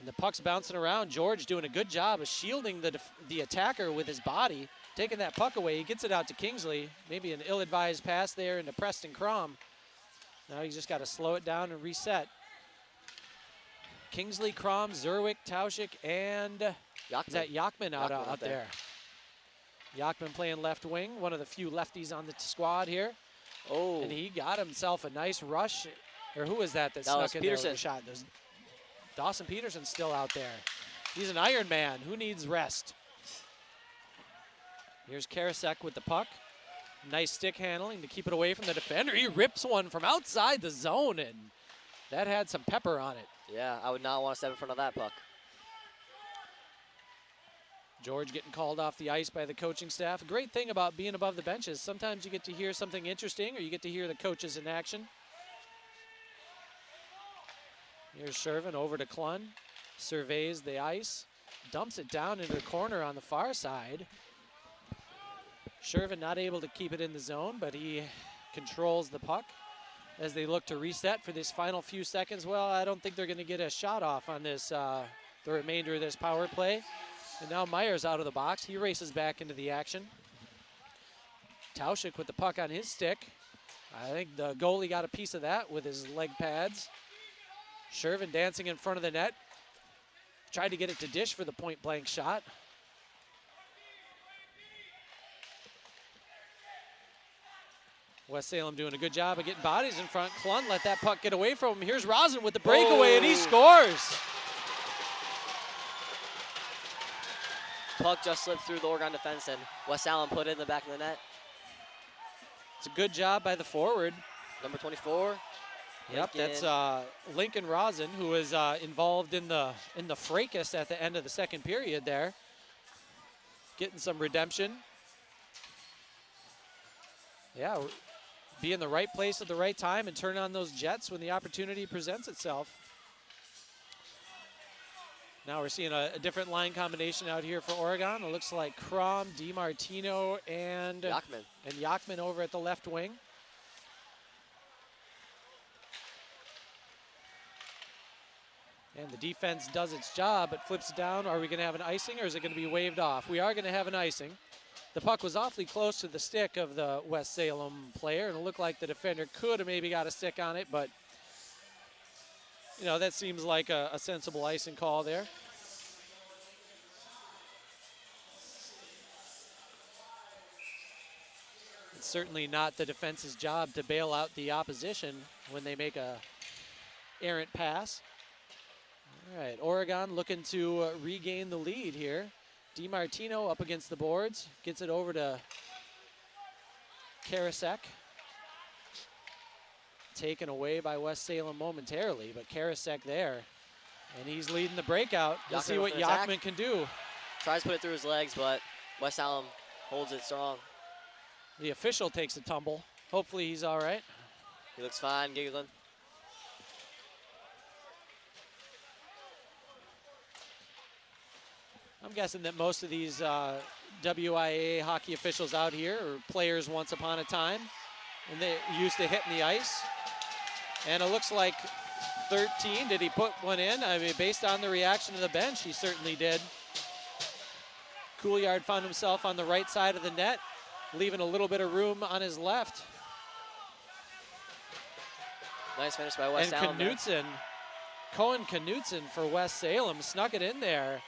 And the puck's bouncing around. George doing a good job of shielding the attacker with his body, taking that puck away. He gets it out to Kingsley. Maybe an ill-advised pass there into Preston Crom. Now he's just got to slow it down and reset. Kingsley, Crom, Zerwick, Tauschik, and is that Yachman out there? Yachman playing left wing, one of the few lefties on the squad here. Oh. And he got himself a nice rush. Or who was that snuck in there with a shot? There's Dawson Peterson's still out there. He's an Iron Man. Who needs rest? Here's Karasek with the puck. Nice stick handling to keep it away from the defender. He rips one from outside the zone, and that had some pepper on it. Yeah, I would not want to step in front of that puck. George getting called off the ice by the coaching staff. A great thing about being above the benches, sometimes you get to hear something interesting or you get to hear the coaches in action. Here's Shervin over to Klun. Surveys the ice. Dumps it down into the corner on the far side. Shervin not able to keep it in the zone, but he controls the puck as they look to reset for this final few seconds. Well, I don't think they're going to get a shot off on this, the remainder of this power play. And now Meyer's out of the box. He races back into the action. Tauschik with the puck on his stick. I think the goalie got a piece of that with his leg pads. Shervin dancing in front of the net. Tried to get it to dish for the point blank shot. West Salem doing a good job of getting bodies in front. Klun let that puck get away from him. Here's Rosin with the breakaway, and he scores. Puck just slipped through the Oregon defense, and West Salem put it in the back of the net. It's a good job by the forward. Number 24. Yep, Lincoln. that's Lincoln Rosin, who was involved in the fracas at the end of the second period there. Getting some redemption. Yeah, be in the right place at the right time and turn on those jets when the opportunity presents itself. Now we're seeing a different line combination out here for Oregon. It looks like Crom, DiMartino, and Yachman over at the left wing. And the defense does its job, but flips down. Are we going to have an icing, or is it going to be waved off? We are going to have an icing. The puck was awfully close to the stick of the West Salem player, and it looked like the defender could have maybe got a stick on it, but you know, that seems like a sensible icing call there. It's certainly not the defense's job to bail out the opposition when they make a errant pass. All right, Oregon looking to regain the lead here. DiMartino up against the boards, gets it over to Karasek. Taken away by West Salem momentarily, but Karasek there. And he's leading the breakout. We'll see what Yachman can do. Tries to put it through his legs, but West Salem holds it strong. The official takes a tumble. Hopefully he's all right. He looks fine, giggling. I'm guessing that most of these WIA hockey officials out here are players once upon a time, and they used to hitting the ice. And it looks like 13. Did he put one in? I mean, based on the reaction of the bench, he certainly did. Couillard found himself on the right side of the net, leaving a little bit of room on his left. Nice finish by West Salem. And Knutson, Cohen Knutson for West Salem, snuck it in there.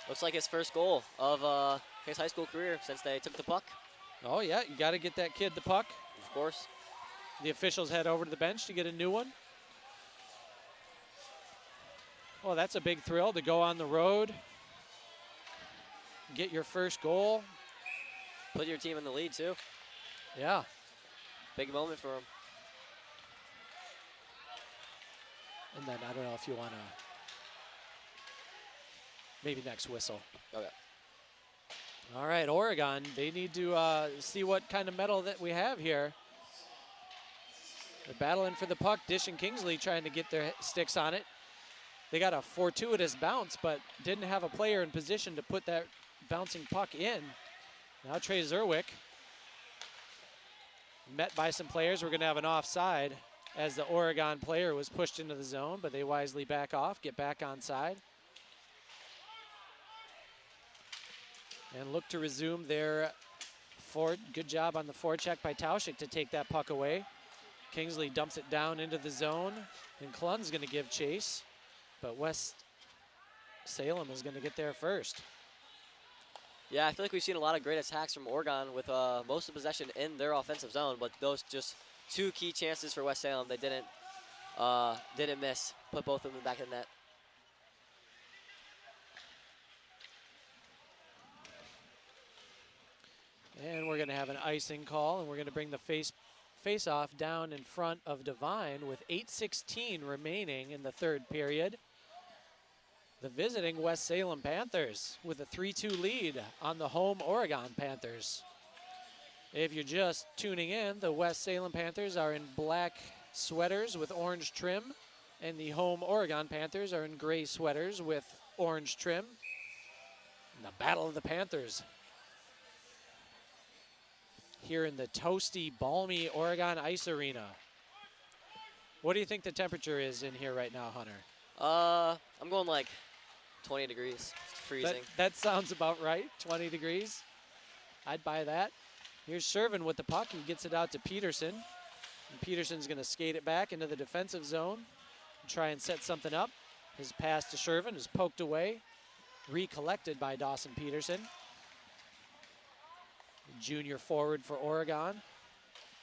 Looks like his first goal of his high school career since they took the puck. Oh yeah, you got to get that kid the puck. Of course. The officials head over to the bench to get a new one. Well, that's a big thrill to go on the road, get your first goal. Put your team in the lead too. Yeah. Big moment for him. And then I don't know if you want to, maybe next whistle. Okay. All right, Oregon, they need to see what kind of medal that we have here. They're battling for the puck. Dish and Kingsley trying to get their sticks on it. They got a fortuitous bounce, but didn't have a player in position to put that bouncing puck in. Now Trey Zerwick, met by some players. We're going to have an offside as the Oregon player was pushed into the zone, but they wisely back off, get back onside. And look to resume their good job on the forecheck by Tauschik to take that puck away. Kingsley dumps it down into the zone, and Klun's going to give chase, but West Salem is going to get there first. Yeah, I feel like we've seen a lot of great attacks from Oregon with most of the possession in their offensive zone, but those just two key chances for West Salem they didn't miss. Put both of them in the back of the net. And we're going to have an icing call, and we're going to bring the face-off down in front of Devine with 8:16 remaining in the third period. The visiting West Salem Panthers with a 3-2 lead on the home Oregon Panthers. If you're just tuning in, the West Salem Panthers are in black sweaters with orange trim, and the home Oregon Panthers are in gray sweaters with orange trim. And the Battle of the Panthers here in the toasty, balmy Oregon Ice Arena. What do you think the temperature is in here right now, Hunter? I'm going like 20 degrees. It's freezing. That sounds about right, 20 degrees. I'd buy that. Here's Shervin with the puck. He gets it out to Peterson. And Peterson's going to skate it back into the defensive zone. try and set something up. His pass to Shervin is poked away, recollected by Dawson Peterson. Junior forward for Oregon.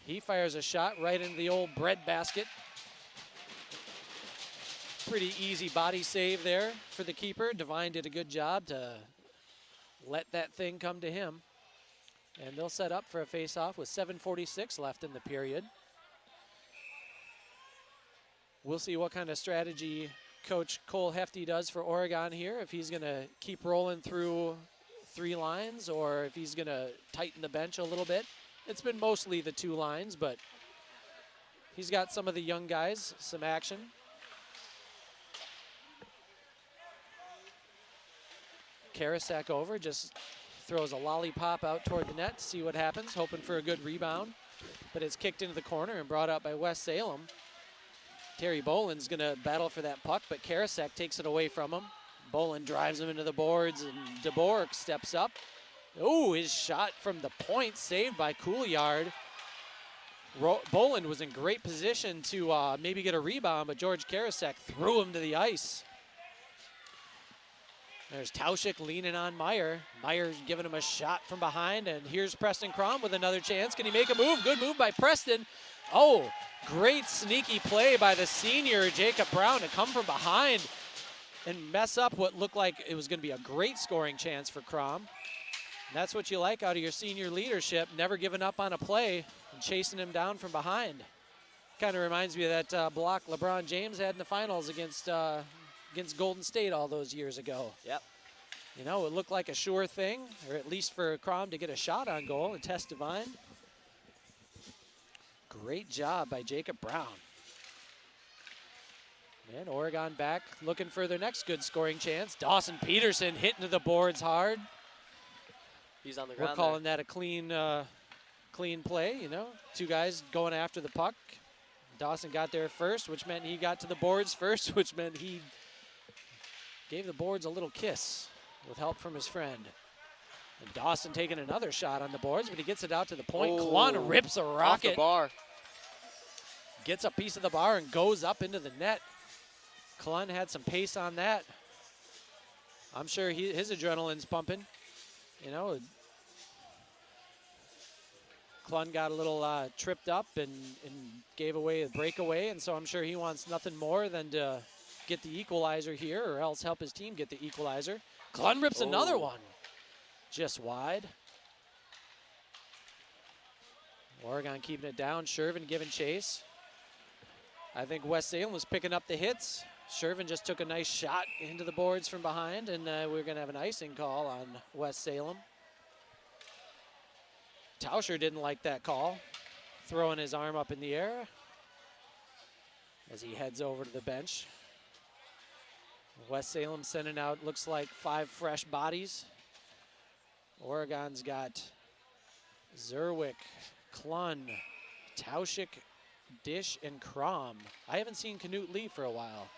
He fires a shot right into the old bread basket. Pretty easy body save there for the keeper. Devine did a good job to let that thing come to him. And they'll set up for a face-off with 7:46 left in the period. We'll see what kind of strategy Coach Cole Hefty does for Oregon here, if he's going to keep rolling through 3 lines or if he's going to tighten the bench a little bit. It's been mostly the 2 lines, but he's got some of the young guys, some action. Karasak over, just throws a lollipop out toward the net to see what happens, hoping for a good rebound. But it's kicked into the corner and brought out by West Salem. Terry Boland's going to battle for that puck, but Karasak takes it away from him. Boland drives him into the boards, and DeBoer steps up. Oh, his shot from the point saved by Couillard. Boland was in great position to maybe get a rebound, but George Karasak threw him to the ice. There's Tauschik leaning on Meyer. Meyer's giving him a shot from behind, and here's Preston Crom with another chance. Can he make a move? Good move by Preston. Oh, great sneaky play by the senior, Jacob Brown, to come from behind and mess up what looked like it was going to be a great scoring chance for Crom. And that's what you like out of your senior leadership, never giving up on a play and chasing him down from behind. Kind of reminds me of that block LeBron James had in the finals against Golden State all those years ago. Yep. You know, it looked like a sure thing, or at least for Crom to get a shot on goal and test Devine. Great job by Jacob Brown. And Oregon back looking for their next good scoring chance. Dawson Peterson hitting to the boards hard. He's on the ground. We're calling that a clean play, you know. 2 guys going after the puck. Dawson got there first, which meant he got to the boards first, which meant he gave the boards a little kiss with help from his friend. And Dawson taking another shot on the boards, but he gets it out to the point. Oh, Klun rips a rocket. Off the bar. Gets a piece of the bar and goes up into the net. Klun had some pace on that. I'm sure his adrenaline's pumping. You know, Klun got a little tripped up and gave away a breakaway, and so I'm sure he wants nothing more than to get the equalizer here, or else help his team get the equalizer. Klun rips another one. Just wide. Oregon keeping it down. Shervin giving chase. I think West Salem was picking up the hits. Shervin just took a nice shot into the boards from behind, and we're going to have an icing call on West Salem. Tauscher didn't like that call, throwing his arm up in the air as he heads over to the bench. West Salem sending out, looks like 5 fresh bodies. Oregon's got Zerwick, Klun, Tauschik, Dish, and Crom. I haven't seen Knut Lee for a while.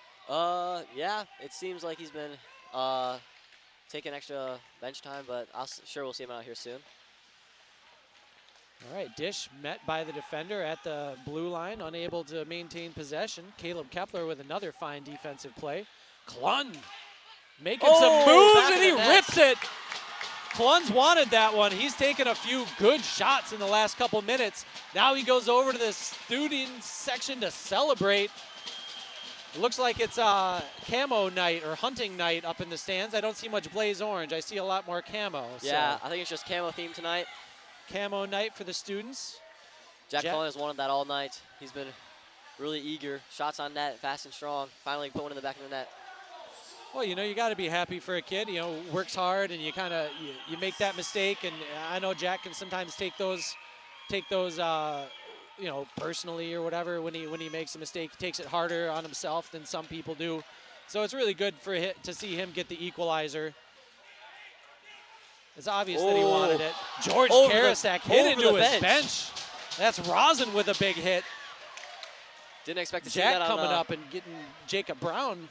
Yeah, it seems like he's been taking extra bench time, but sure we'll see him out here soon. All right, Dish met by the defender at the blue line, unable to maintain possession. Caleb Kepler with another fine defensive play. Klun making some moves, and he rips it. Klun's wanted that one. He's taken a few good shots in the last couple minutes. Now he goes over to the student section to celebrate. It looks like it's camo night or hunting night up in the stands. I don't see much blaze orange. I see a lot more camo. Yeah, so. I think it's just camo theme tonight. Camo night for the students. Jack Cullen has wanted that all night. He's been really eager. Shots on net, fast and strong. Finally put one in the back of the net. Well, you know, you got to be happy for a kid. You know, works hard, and you kind of you make that mistake. And I know Jack can sometimes take those, you know, personally or whatever. When he makes a mistake, he takes it harder on himself than some people do. So it's really good for to see him get the equalizer. It's obvious that he wanted it. George Karasak hit into his bench. That's Rosin with a big hit. Didn't expect to see Jack that on coming up and getting Jacob Brown,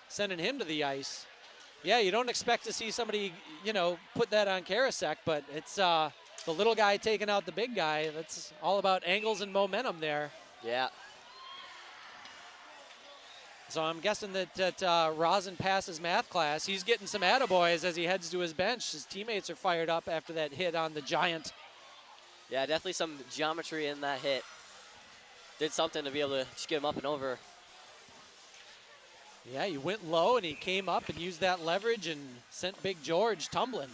sending him to the ice. Yeah, you don't expect to see somebody, you know, put that on Karasak, but it's the little guy taking out the big guy. That's all about angles and momentum there. Yeah. So I'm guessing that Rosin passes math class. He's getting some attaboys as he heads to his bench. His teammates are fired up after that hit on the Giant. Yeah, definitely some geometry in that hit. Did something to be able to just get him up and over. Yeah, he went low and he came up and used that leverage and sent Big George tumbling.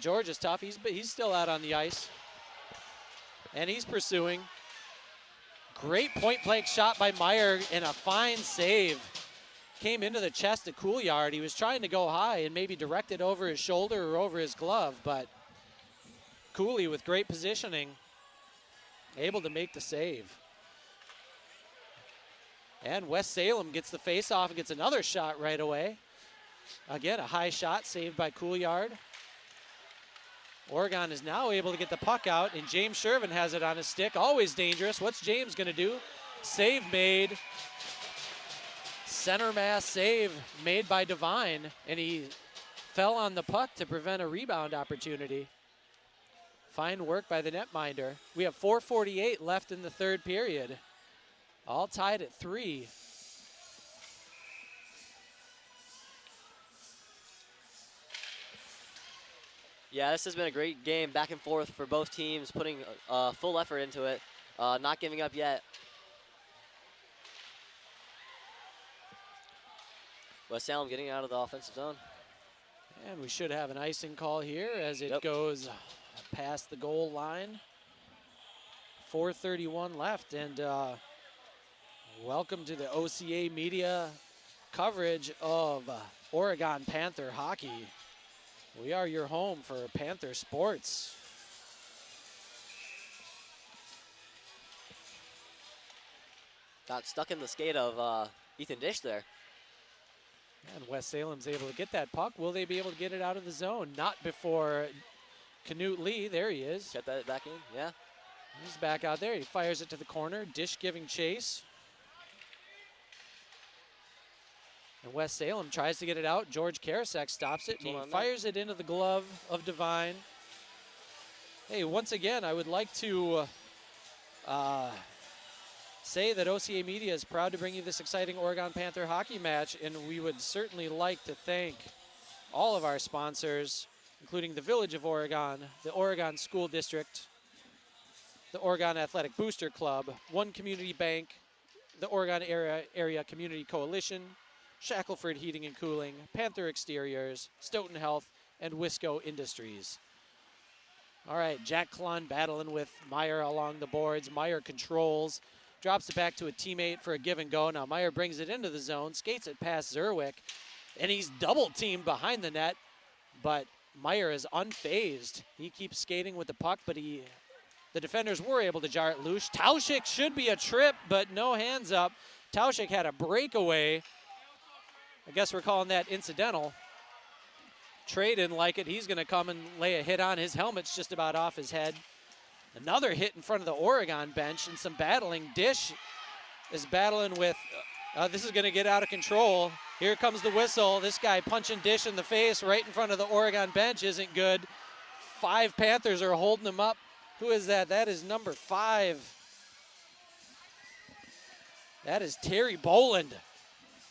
George is tough. He's still out on the ice. And he's pursuing. Great point-blank shot by Meyer and a fine save. Came into the chest of Couillard. He was trying to go high and maybe direct it over his shoulder or over his glove, but Cooley with great positioning, able to make the save. And West Salem gets the face-off and gets another shot right away. Again, a high shot saved by Couillard. Oregon is now able to get the puck out, and James Shervin has it on his stick. Always dangerous. What's James going to do? Save made. Center mass save made by Devine, and he fell on the puck to prevent a rebound opportunity. Fine work by the netminder. We have 4:48 left in the third period. All tied at 3. Yeah, this has been a great game, back and forth for both teams, putting full effort into it, not giving up yet. West Salem getting out of the offensive zone. And we should have an icing call here as it goes past the goal line. 4:31 left, and welcome to the OCA Media coverage of Oregon Panther hockey. We are your home for Panther sports. Got stuck in the skate of Ethan Dish there. And West Salem's able to get that puck. Will they be able to get it out of the zone? Not before Canute Lee. There he is. Get that back in, yeah. He's back out there. He fires it to the corner. Dish giving chase. And West Salem tries to get it out. George Karasek stops it, and he fires it into the glove of Devine. Hey, once again, I would like to say that OCA Media is proud to bring you this exciting Oregon Panther hockey match, and we would certainly like to thank all of our sponsors, including the Village of Oregon, the Oregon School District, the Oregon Athletic Booster Club, One Community Bank, the Oregon Area Community Coalition, Shackelford Heating and Cooling, Panther Exteriors, Stoughton Health, and Wisco Industries. All right, Jack Klun battling with Meyer along the boards. Meyer controls, drops it back to a teammate for a give and go. Now Meyer brings it into the zone, skates it past Zerwick, and he's double teamed behind the net, but Meyer is unfazed. He keeps skating with the puck, but the defenders were able to jar it loose. Tauschik should be a trip, but no hands up. Tauschik had a breakaway. I guess we're calling that incidental. Trey didn't like it. He's going to come and lay a hit on. His helmet's just about off his head. Another hit in front of the Oregon bench and some battling. Dish is battling with, this is going to get out of control. Here comes the whistle. This guy punching Dish in the face right in front of the Oregon bench isn't good. 5 Panthers are holding him up. Who is that? That is number 5. That is Terry Boland.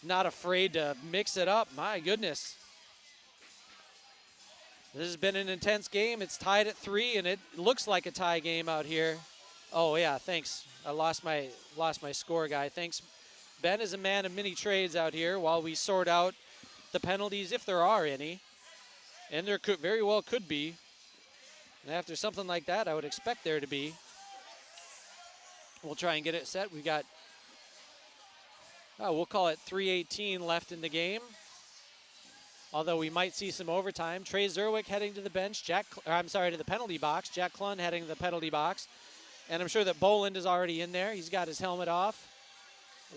Not afraid to mix it up. My goodness. This has been an intense game. It's tied at 3, and it looks like a tie game out here. Oh, yeah, thanks. I lost my score guy. Thanks. Ben is a man of many trades out here while we sort out the penalties, if there are any. And there could very well could be. And after something like that, I would expect there to be. We'll try and get it set. We got, we'll call it 3:18 left in the game. Although we might see some overtime. Trey Zerwick heading to the bench. to the penalty box. Jack Klun heading to the penalty box. And I'm sure that Boland is already in there. He's got his helmet off,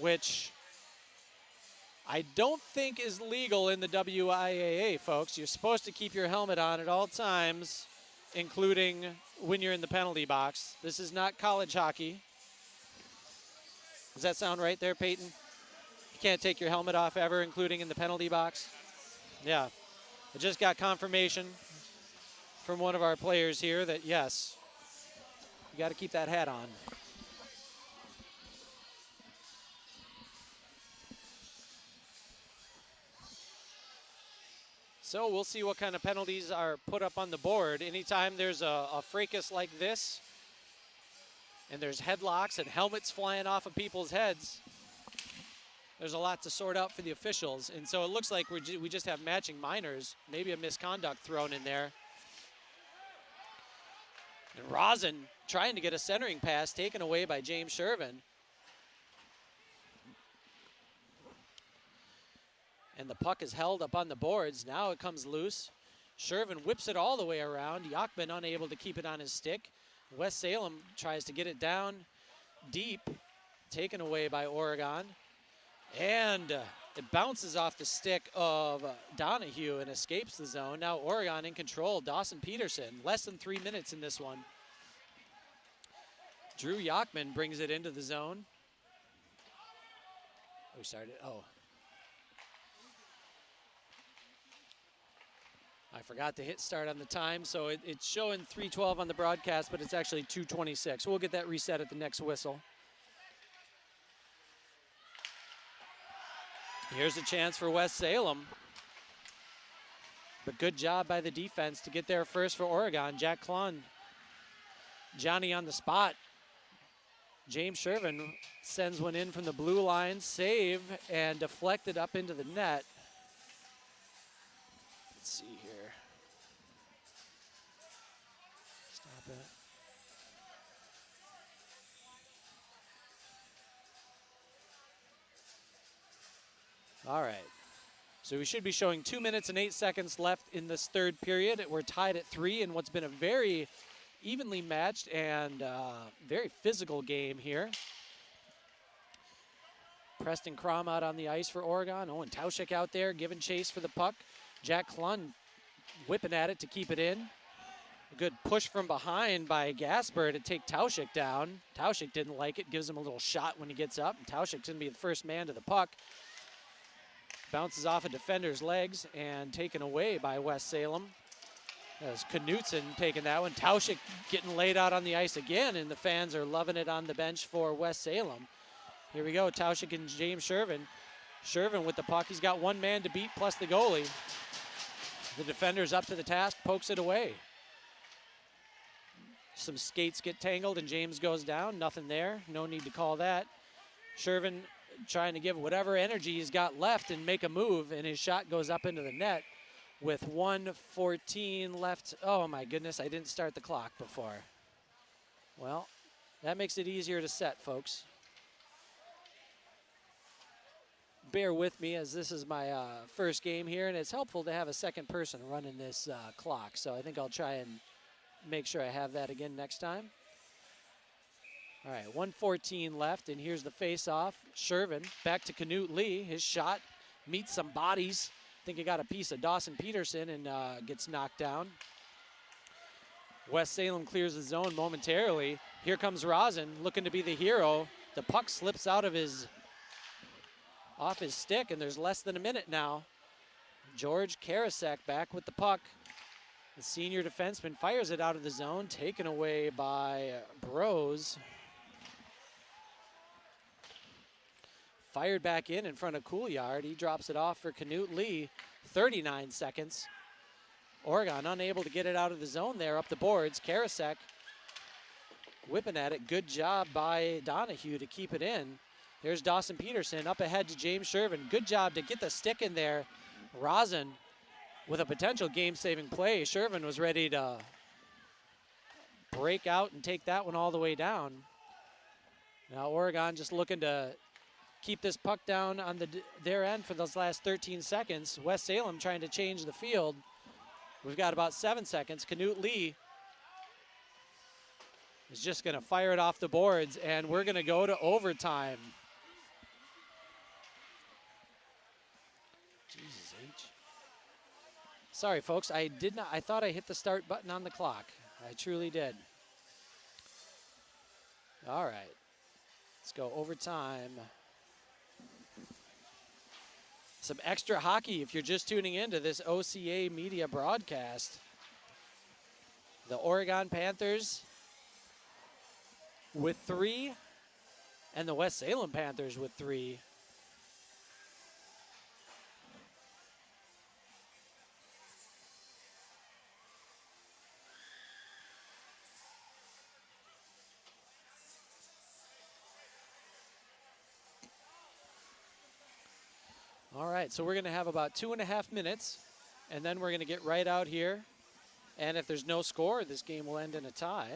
which I don't think is legal in the WIAA, folks. You're supposed to keep your helmet on at all times, including when you're in the penalty box. This is not college hockey. Does that sound right there, Peyton? You can't take your helmet off ever, including in the penalty box? Yeah. I just got confirmation from one of our players here that, yes, you got to keep that hat on. So we'll see what kind of penalties are put up on the board. Anytime there's a fracas like this, and there's headlocks and helmets flying off of people's heads, there's a lot to sort out for the officials. And so it looks like we just have matching minors, maybe a misconduct thrown in there. And Rosin trying to get a centering pass taken away by James Shervin. And the puck is held up on the boards. Now it comes loose. Shervin whips it all the way around. Yachman unable to keep it on his stick. West Salem tries to get it down deep. Taken away by Oregon. And it bounces off the stick of Donahue and escapes the zone. Now Oregon in control. Dawson Peterson, less than 3 minutes in this one. Drew Yachman brings it into the zone. We started, I forgot to hit start on the time, so it's showing 3:12 on the broadcast, but it's actually 2:26. We'll get that reset at the next whistle. Here's a chance for West Salem. But good job by the defense to get there first for Oregon. Jack Klun, Johnny on the spot. James Shervin sends one in from the blue line, save, and deflected up into the net. Let's see here. Stop it. All right. So we should be showing 2 minutes and 8 seconds left in this third period. We're tied at 3 in what's been a very evenly matched and very physical game here. Preston Crom out on the ice for Oregon. Owen Tauschik out there giving chase for the puck. Jack Klun whipping at it to keep it in. A good push from behind by Gasper to take Tauschik down. Tauschik didn't like it, gives him a little shot when he gets up. And Tauschik's going to be the first man to the puck. Bounces off a defender's legs and taken away by West Salem. As Knutson taking that one. Tauschik getting laid out on the ice again, and the fans are loving it on the bench for West Salem. Here we go, Tauschik and James Shervin. Shervin with the puck. He's got one man to beat plus the goalie. The defender's up to the task, pokes it away. Some skates get tangled and James goes down. Nothing there. No need to call that. Shervin trying to give whatever energy he's got left and make a move, and his shot goes up into the net with 1:14 left. Oh my goodness, I didn't start the clock before. Well, that makes it easier to set, folks. Bear with me as this is my first game here, and it's helpful to have a second person running this clock, so I think I'll try and make sure I have that again next time. All right, 1:14 left, and here's the face-off. Shervin back to Knut Lee. His shot meets some bodies. I think he got a piece of Dawson Peterson and gets knocked down. West Salem clears the zone momentarily. Here comes Rosin looking to be the hero. The puck slips out of off his stick, and there's less than a minute now. George Karasek back with the puck. The senior defenseman fires it out of the zone, taken away by Bros. Fired back in front of Couillard. He drops it off for Knut Lee. 39 seconds. Oregon unable to get it out of the zone there up the boards. Karasek whipping at it. Good job by Donahue to keep it in. Here's Dawson Peterson up ahead to James Shervin. Good job to get the stick in there. Rosin with a potential game-saving play. Shervin was ready to break out and take that one all the way down. Now Oregon just looking to keep this puck down on their end for those last 13 seconds. West Salem trying to change the field. We've got about 7 seconds. Knut Lee is just going to fire it off the boards, and we're going to go to overtime. Jesus H. Sorry, folks. I thought I hit the start button on the clock. I truly did. All right. Let's go overtime. Some extra hockey if you're just tuning into this OCA Media broadcast. The Oregon Panthers with 3 and the West Salem Panthers with 3. All right, so we're going to have about 2.5 minutes, and then we're going to get right out here. And if there's no score, this game will end in a tie.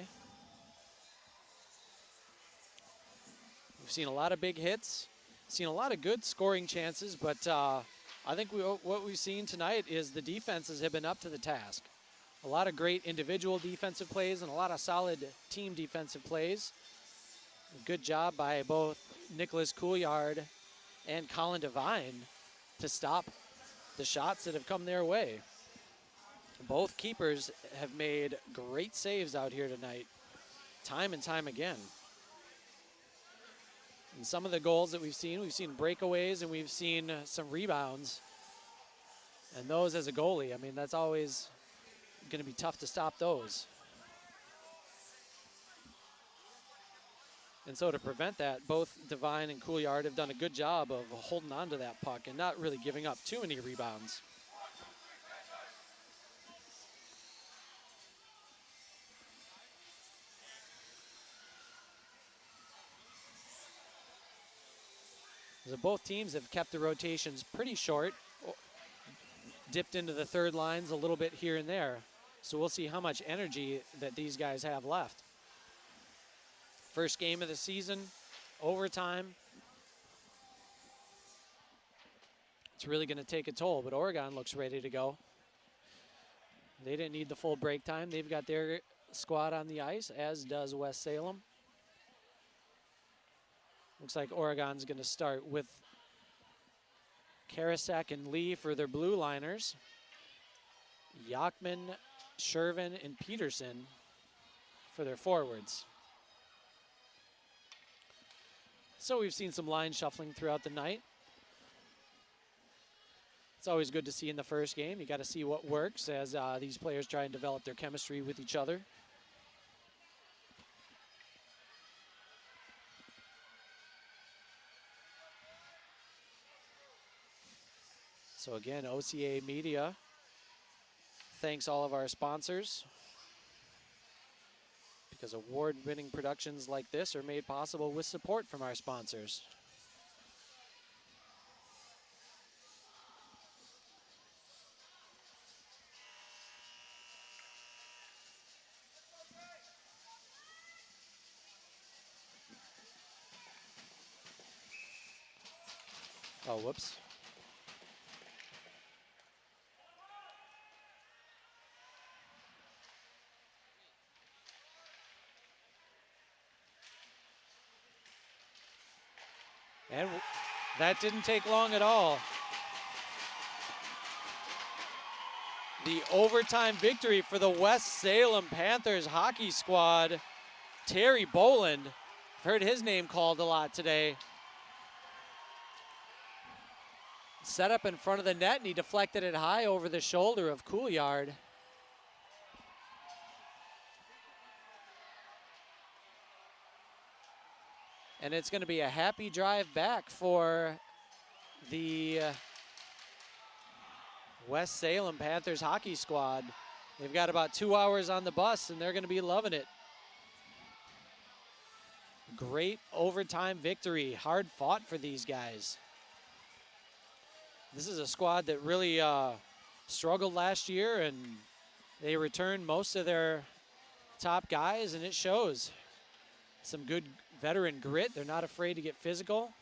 We've seen a lot of big hits, seen a lot of good scoring chances, but I think what we've seen tonight is the defenses have been up to the task. A lot of great individual defensive plays and a lot of solid team defensive plays. Good job by both Nicholas Couillard and Colin Devine to stop the shots that have come their way. Both keepers have made great saves out here tonight, time and time again. And some of the goals that we've seen breakaways and we've seen some rebounds. And those as a goalie, I mean, that's always going to be tough to stop those. And so to prevent that, both Devine and Couillard have done a good job of holding on to that puck and not really giving up too many rebounds. So both teams have kept the rotations pretty short, dipped into the third lines a little bit here and there. So we'll see how much energy that these guys have left. First game of the season, overtime. It's really going to take a toll, but Oregon looks ready to go. They didn't need the full break time. They've got their squad on the ice, as does West Salem. Looks like Oregon's going to start with Karasak and Lee for their blue liners. Yachman, Shervin, and Peterson for their forwards. So we've seen some line shuffling throughout the night. It's always good to see in the first game. You got to see what works as these players try and develop their chemistry with each other. So again, OCA Media thanks all of our sponsors, because award-winning productions like this are made possible with support from our sponsors. Oh, whoops. And that didn't take long at all. The overtime victory for the West Salem Panthers hockey squad. Terry Boland, I've heard his name called a lot today. Set up in front of the net, and he deflected it high over the shoulder of Couillard. And it's going to be a happy drive back for the West Salem Panthers hockey squad. They've got about 2 hours on the bus, and they're going to be loving it. Great overtime victory. Hard fought for these guys. This is a squad that really struggled last year, and they returned most of their top guys, and it shows. Some good veteran grit. They're not afraid to get physical.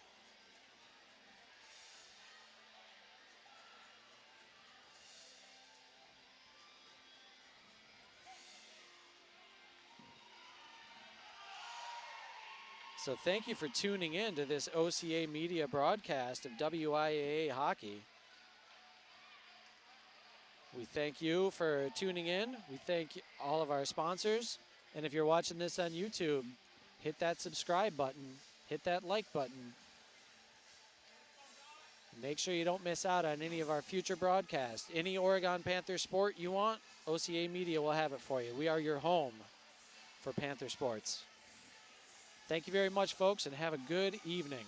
So thank you for tuning in to this OCA Media broadcast of WIAA Hockey. We thank you for tuning in. We thank all of our sponsors. And if you're watching this on YouTube, hit that subscribe button, hit that like button. Make sure you don't miss out on any of our future broadcasts. Any Oregon Panther sport you want, OCA Media will have it for you. We are your home for Panther sports. Thank you very much, folks, and have a good evening.